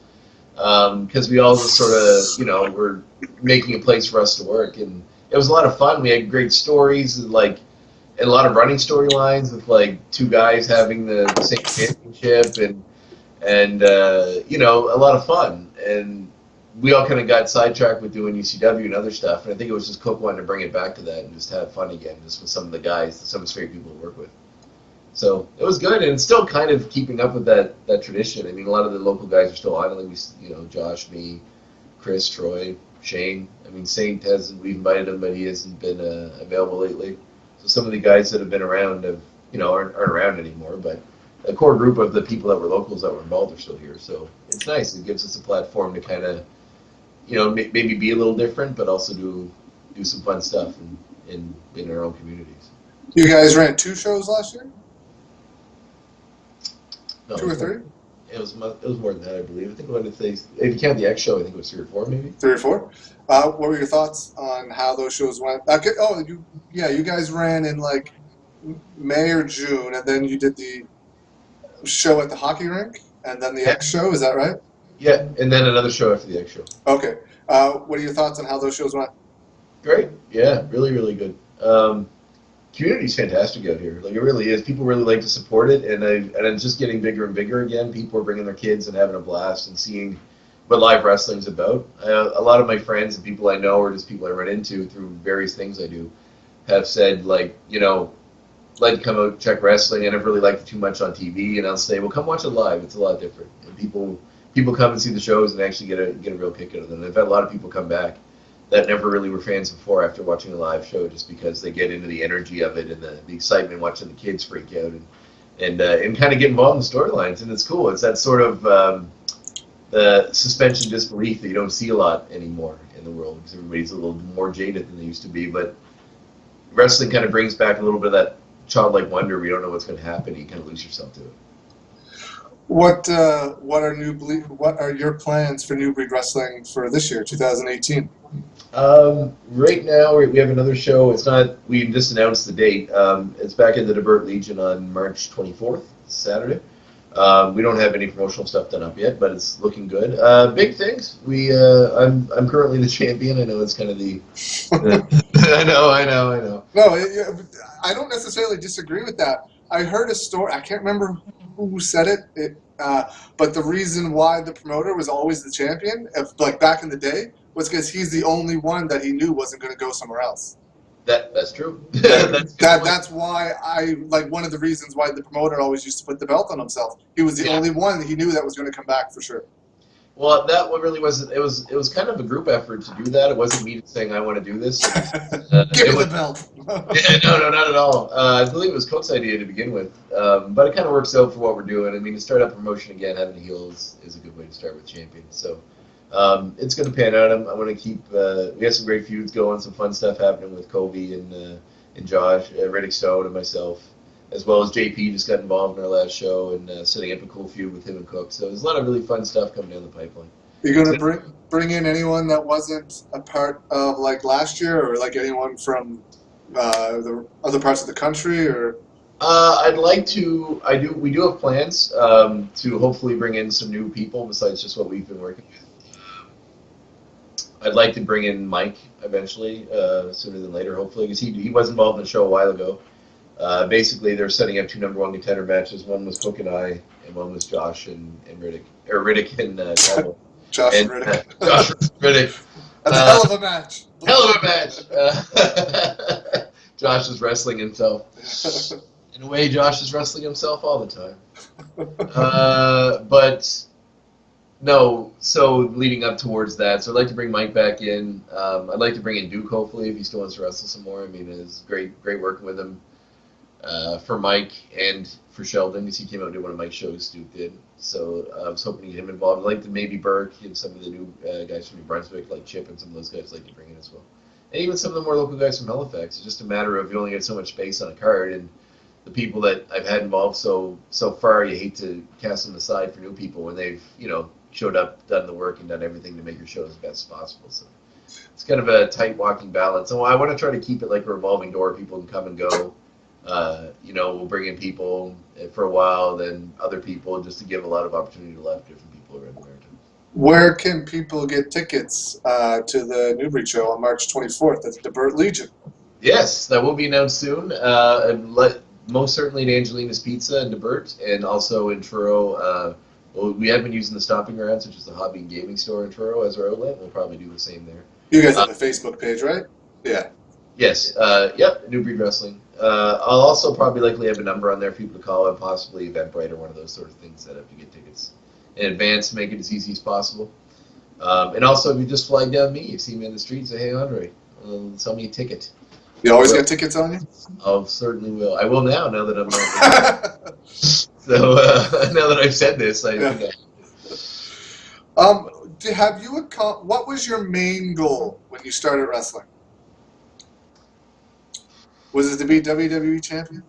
because we all just sort of were making a place for us to work, and it was a lot of fun. We had great stories and a lot of running storylines with like two guys having the same championship and a lot of fun. And we all kind of got sidetracked with doing UCW and other stuff. And I think it was just Cook wanting to bring it back to that and just have fun again, just with some of the guys, some of the great people to work with. So it was good, and it's still kind of keeping up with that tradition. I mean, a lot of the local guys are still on. I think Josh, me, Chris, Troy, Shane. I mean, Saint hasn't. We invited him, but he hasn't been available lately. So some of the guys that have been around aren't around anymore. But a core group of the people that were locals that were involved are still here. So it's nice. It gives us a platform to kind of maybe be a little different, but also do some fun stuff in our own communities. You guys ran 2 shows last year? No, 2 or 3? It was more than that, I believe. I think if you count the X show, I think it was 3 or 4, maybe. 3 or 4. What were your thoughts on how those shows went? Okay. Oh, you guys ran in like May or June, and then you did the show at the hockey rink, and then the X show. Is that right? Yeah, and then another show after the X show. Okay. What are your thoughts on how those shows went? Great. Yeah, really, really good. Community's fantastic out here. Like, it really is. People really like to support it, and it's just getting bigger and bigger again. People are bringing their kids and having a blast and seeing what live wrestling's about. A lot of my friends and people I know, or just people I run into through various things I do, have said, like, like to come out check wrestling. I never really liked it too much on TV, and I'll say, well, come watch it live. It's a lot different. And people come and see the shows and actually get a real kick out of them. I've had a lot of people come back that never really were fans before after watching a live show, just because they get into the energy of it and the excitement watching the kids freak out and kind of get involved in the storylines. And it's cool. It's that sort of the suspension of disbelief that you don't see a lot anymore in the world, because everybody's a little more jaded than they used to be. But wrestling kind of brings back a little bit of that childlike wonder where you don't know what's going to happen. You kind of lose yourself to it. What are your plans for New Breed Wrestling for this year, 2018? Right now we have another show. We just announced the date. It's back in the Devon Legion on March 24th, Saturday. We don't have any promotional stuff done up yet, but it's looking good. Big things. I'm currently the champion. I know it's kind of the I know. No, I don't necessarily disagree with that. I heard a story. I can't remember who said it. But the reason why the promoter was always the champion, like back in the day, was because he's the only one that he knew wasn't going to go somewhere else. That's true. That's why one of the reasons why the promoter always used to put the belt on himself. He was the only one that he knew that was going to come back for sure. Well, that what really wasn't. It was kind of a group effort to do that. It wasn't me saying I want to do this. Give me the belt. Yeah, no, not at all. I believe it was Coates' idea to begin with, but it kind of works out for what we're doing. I mean, to start up promotion again, having a heel is a good way to start with champions. So it's going to pan out. I want to keep. We have some great feuds going, some fun stuff happening with Kobe and Josh, Riddick Stone, and myself, as well as JP just got involved in our last show and setting up a cool feud with him and Cook. So there's a lot of really fun stuff coming down the pipeline. You're going to bring in anyone that wasn't a part of like last year, or like anyone from the other parts of the country, or? I'd like to. We do have plans to hopefully bring in some new people besides just what we've been working with. I'd like to bring in Mike eventually, sooner than later, hopefully, because he was involved in the show a while ago. Basically, they're setting up 2 #1 contender matches. One was Cook and I, and one was Josh and Riddick, or Riddick and Devon. Josh and Riddick. Josh Riddick. That's a hell of a match. Hell of a match. Josh is wrestling himself. In a way, Josh is wrestling himself all the time. But no, so leading up towards that, so I'd like to bring Mike back in. I'd like to bring in Duke, hopefully, if he still wants to wrestle some more. I mean, it's great working with him. For Mike and for Sheldon, because he came out and did one of Mike's shows Duke did. So I was hoping to get him involved. I'd like to maybe Burke and some of the new guys from New Brunswick, like Chip and some of those guys, I'd like to bring in as well. And even some of the more local guys from Halifax. It's just a matter of you only get so much space on a card, and the people that I've had involved so far, you hate to cast them aside for new people when they've showed up, done the work, and done everything to make your show as best as possible. So it's kind of a tight walking balance. So I want to try to keep it like a revolving door. People can come and go. We'll bring in people for a while, then other people, just to give a lot of opportunity to a lot of different people around the Maritime. Where can people get tickets to the New Breed show on March 24th at the Devon Legion? Yes, that will be announced soon. Most certainly at Angelina's Pizza in Devon, and also in Truro. We have been using the Stomping Grounds, which is the hobby and gaming store in Truro, as our outlet. We'll probably do the same there. You guys have a Facebook page, right? Yeah. Yes. Yep. New Breed Wrestling. I'll also probably likely have a number on there for people to call, and possibly Eventbrite or one of those sort of things set up to get tickets in advance to make it as easy as possible. And also, if you just flag down me, you see me in the street, say, "Hey, Andre, sell me a ticket." You always got tickets on you? I certainly will. I will now that I'm not. So now that I've said this, I Yeah. think Have you what was your main goal when you started wrestling? Was it to be WWE champion?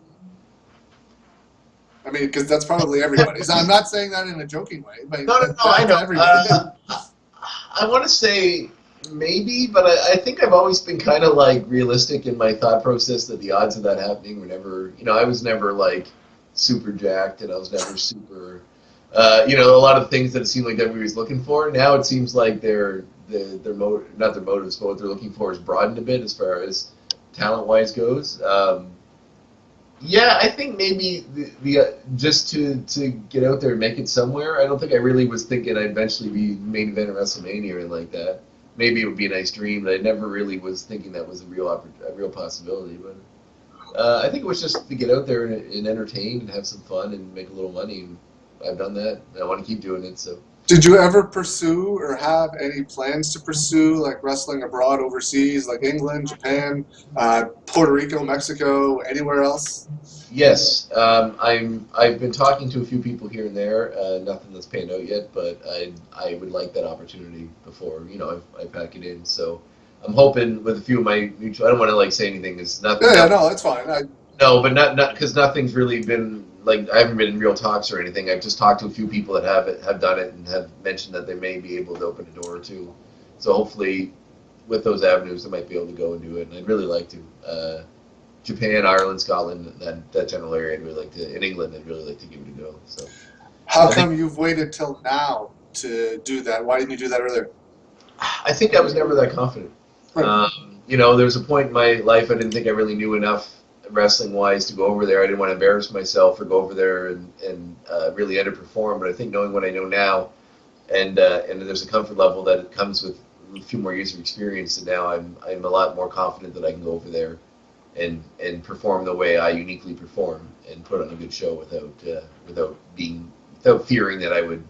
I mean, because that's probably everybody's. I'm not saying that in a joking way, but no, I to know. everybody. I want to say maybe, but I think I've always been kind of like realistic in my thought process that the odds of that happening were never, I was never like super jacked and I was never super, a lot of things that it seemed like WWE was looking for. Now it seems like not their motives, but what they're looking for is broadened a bit as far as talent-wise goes. Yeah, I think maybe the just to get out there and make it somewhere. I don't think I really was thinking I'd eventually be main event at WrestleMania or anything like that. Maybe it would be a nice dream, but I never really was thinking that was a real possibility. But I think it was just to get out there and entertain and have some fun and make a little money. And I've done that. And I want to keep doing it. So. Did you ever pursue or have any plans to pursue like wrestling abroad, overseas, like England, Japan, Puerto Rico, Mexico, anywhere else? Yes, I've been talking to a few people here and there. Nothing that's panned out yet, but I would like that opportunity before I pack it in. So I'm hoping with a few of my mutual. I don't want to like say anything. It's nothing. Yeah, no, that's fine. No, but not because nothing's really been like I haven't been in real talks or anything. I've just talked to a few people that have done it and have mentioned that they may be able to open a door or two. So hopefully, with those avenues, I might be able to go and do it. And I'd really like to. Japan, Ireland, Scotland, that general area, I'd really like to. In England, I'd really like to give it a go. So, how come you've waited till now to do that? Why didn't you do that earlier? I think I was never that confident. Right. There was a point in my life I didn't think I really knew enough wrestling-wise to go over there. I didn't want to embarrass myself or go over there and really underperform. But I think knowing what I know now, and there's a comfort level that it comes with a few more years of experience, and now I'm a lot more confident that I can go over there and perform the way I uniquely perform and put on a good show without fearing that I would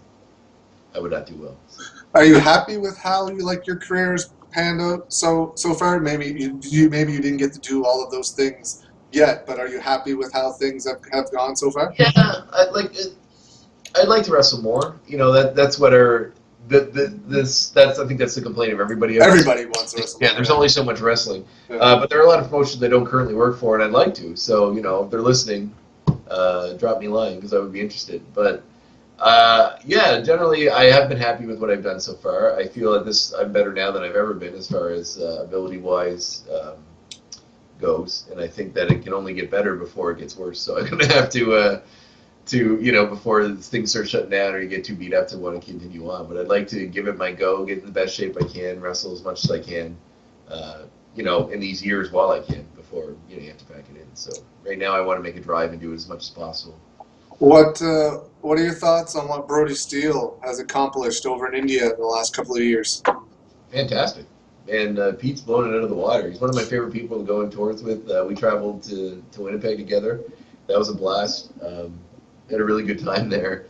not do well. Are you happy with how your career's panned out so far? Maybe you didn't get to do all of those things yet, but are you happy with how things have gone so far? Yeah, I'd like to wrestle more. That's what I think that's the complaint of everybody else. Everybody wants to wrestle. Yeah, there's only so much wrestling, Yeah. but there are a lot of promotions I don't currently work for, and I'd like to. So if they're listening, drop me a line because I would be interested. But yeah, generally I have been happy with what I've done so far. I feel that I'm better now than I've ever been as far as ability-wise goes, and I think that it can only get better before it gets worse. So I'm gonna have to before things start shutting down or you get too beat up to want to continue on. But I'd like to give it my go, get in the best shape I can, wrestle as much as I can, in these years while I can before you have to pack it in. So right now I want to make a drive and do it as much as possible. What are your thoughts on what Brody Steele has accomplished over in India in the last couple of years? Fantastic. And Pete's blown it out of the water. He's one of my favorite people to go on tours with. We traveled to Winnipeg together. That was a blast. Had a really good time there.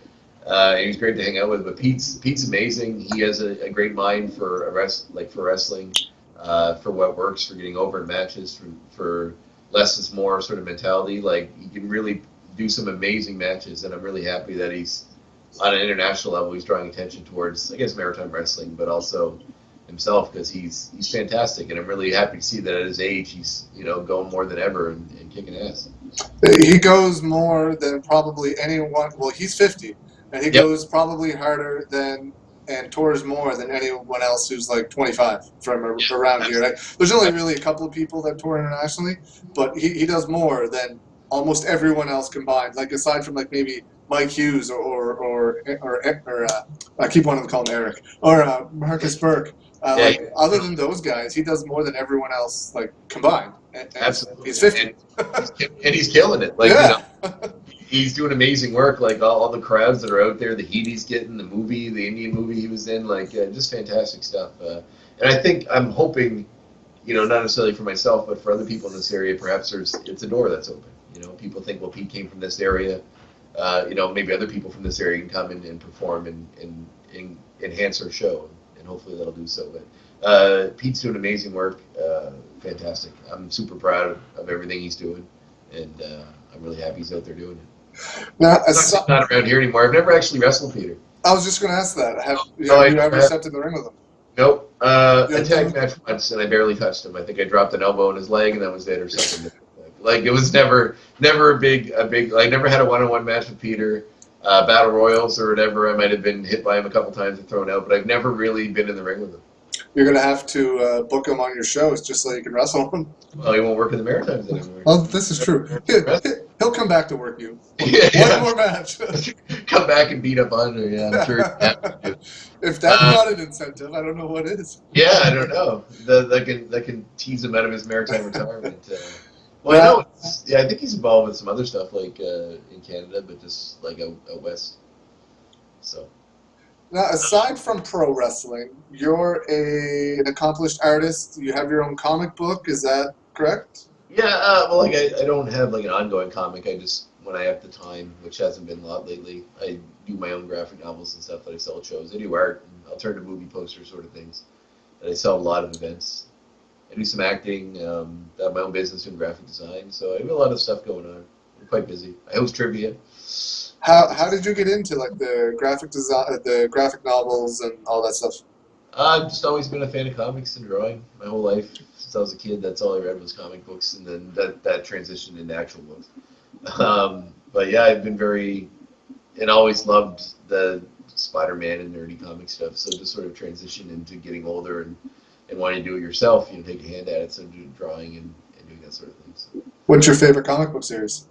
And he was great to hang out with. But Pete's amazing. He has a great mind for wrestling, for what works, for getting over in matches, for less is more sort of mentality. Like he can really do some amazing matches, and I'm really happy that he's on an international level. He's drawing attention towards, I guess, Maritime Wrestling, but also himself because he's fantastic, and I'm really happy to see that at his age he's going more than ever and kicking ass. He goes more than probably anyone. Well, he's 50, and he goes probably harder than and tours more than anyone else who's like 25 from around here. There's only really a couple of people that tour internationally, but he does more than almost everyone else combined. Like aside from like maybe Mike Hughes or I keep wanting to call him Eric or Marcus Burke. Other than those guys, he does more than everyone else like combined. And absolutely, he's 50, and he's killing it. He's doing amazing work. Like all the crowds that are out there, the heat he's getting, the Indian movie he was in, just fantastic stuff. And I think I'm hoping, not necessarily for myself, but for other people in this area, perhaps it's a door that's open. People think, well, Pete came from this area. Maybe other people from this area can come in and perform and enhance our show. and hopefully that'll do so. But Pete's doing amazing work, fantastic. I'm super proud of everything he's doing, and I'm really happy he's out there doing it. Now, He's not around here anymore. I've never actually wrestled Peter. I was just going to ask that. Have you ever stepped in the ring with him? Nope. A tag match once, and I barely touched him. I think I dropped an elbow in his leg, and that was it, or something. Like it was never a big. Like never had a one-on-one match with Peter. Battle royals or whatever. I might have been hit by him a couple times and thrown out, but I've never really been in the ring with him. You're going to have to book him on your shows just so you can wrestle him. Well, he won't work in the Maritimes anymore. Oh, this is true. He'll come back to work you. One more match. Come back and beat up on her. Yeah, I'm sure. If that's not an incentive, I don't know what is. Yeah, I don't know. That can tease him out of his maritime retirement. Well, I think he's involved with some other stuff like in Canada, but just like out west. So. Now, aside from pro wrestling, you're an accomplished artist. You have your own comic book. Is that correct? Yeah. Well, like I don't have like an ongoing comic. I just when I have the time, which hasn't been a lot lately, I do my own graphic novels and stuff that I sell at shows. I do art, and alternative movie posters, sort of things. And I sell a lot of events. I do some acting. I have my own business doing graphic design. So I have a lot of stuff going on. I'm quite busy. I host trivia. How did you get into like the graphic design, the graphic novels, and all that stuff? I've just always been a fan of comics and drawing my whole life. Since I was a kid, that's all I read was comic books, and then that transitioned into actual books. But yeah, I've been and always loved the Spider-Man and nerdy comic stuff. So just sort of transitioned into getting older and wanting to do it yourself, take a hand at it, so doing drawing and doing that sort of thing. So. What's your favorite comic book series?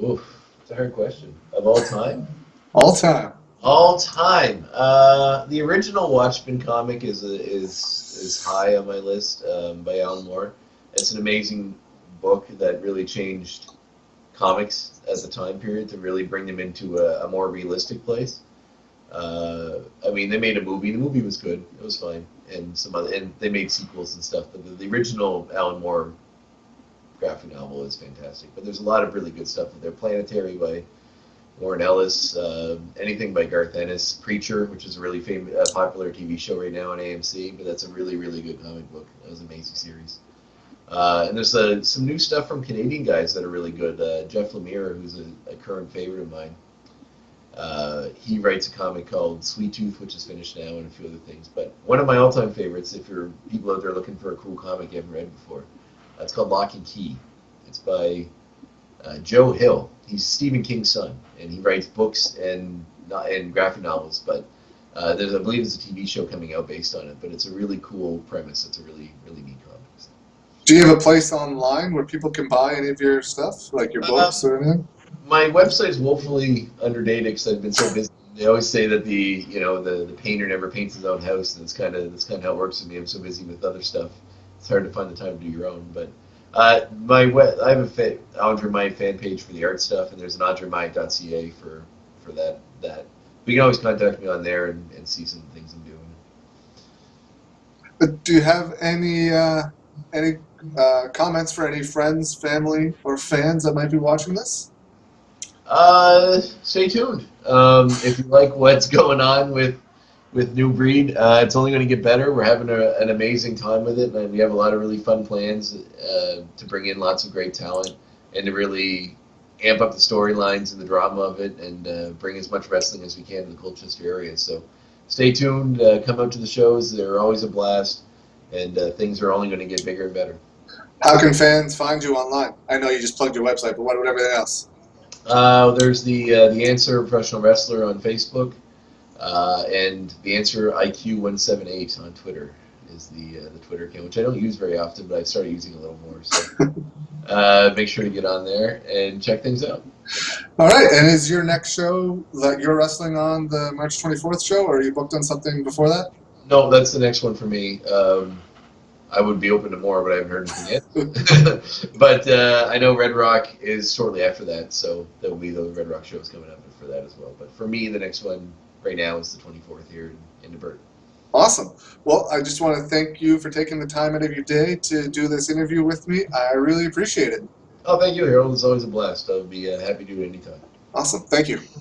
Oof, it's a hard question. Of all time? All time. All time. The original Watchmen comic is high on my list by Alan Moore. It's an amazing book that really changed comics as a time period to really bring them into a more realistic place. I mean, they made a movie. The movie was good. It was fine, and they made sequels and stuff. But the original Alan Moore graphic novel is fantastic. But there's a lot of really good stuff in there. Planetary by Warren Ellis, anything by Garth Ennis, Preacher, which is a really popular TV show right now on AMC. But that's a really, really good comic book. That was an amazing series. And there's some new stuff from Canadian guys that are really good. Jeff Lemire, who's a current favorite of mine. He writes a comic called Sweet Tooth, which is finished now, and a few other things. But one of my all-time favorites, if you're people out there looking for a cool comic you haven't read before, it's called Lock and Key. It's by Joe Hill. He's Stephen King's son, and he writes books and graphic novels. But I believe there's a TV show coming out based on it. But it's a really cool premise. It's a really, really neat comic. Do you have a place online where people can buy any of your stuff, like your books or anything? My website is woefully underdated because I've been so busy. They always say that the painter never paints his own house, and that's kind of how it works with me. I'm so busy with other stuff, it's hard to find the time to do your own. But I have a Andre Myatt fan page for the art stuff, and there's an AndreMyatt.ca for that. But you can always contact me on there and see some things I'm doing. But do you have any comments for any friends, family, or fans that might be watching this? Stay tuned. If you like what's going on with New Breed, it's only going to get better. We're having an amazing time with it, and we have a lot of really fun plans to bring in lots of great talent and to really amp up the storylines and the drama of it and bring as much wrestling as we can to the Colchester area. So stay tuned. Come out to the shows. They're always a blast, and things are only going to get bigger and better. How can fans find you online? I know you just plugged your website, but what about everything else? There's the Answer Professional Wrestler on Facebook, and the Answer IQ178 on Twitter is the Twitter account, which I don't use very often, but I've started using a little more. So make sure to get on there and check things out. All right, and is your next show that you're wrestling on the March 24th show, or are you booked on something before that? No, that's the next one for me. I would be open to more, but I haven't heard anything yet. But I know Red Rock is shortly after that, so there will be the Red Rock shows coming up for that as well. But for me, the next one right now is the 24th here in DeBert. Awesome. Well, I just want to thank you for taking the time out of your day to do this interview with me. I really appreciate it. Oh, thank you, Harold. It's always a blast. I'll be happy to do it anytime. Awesome. Thank you.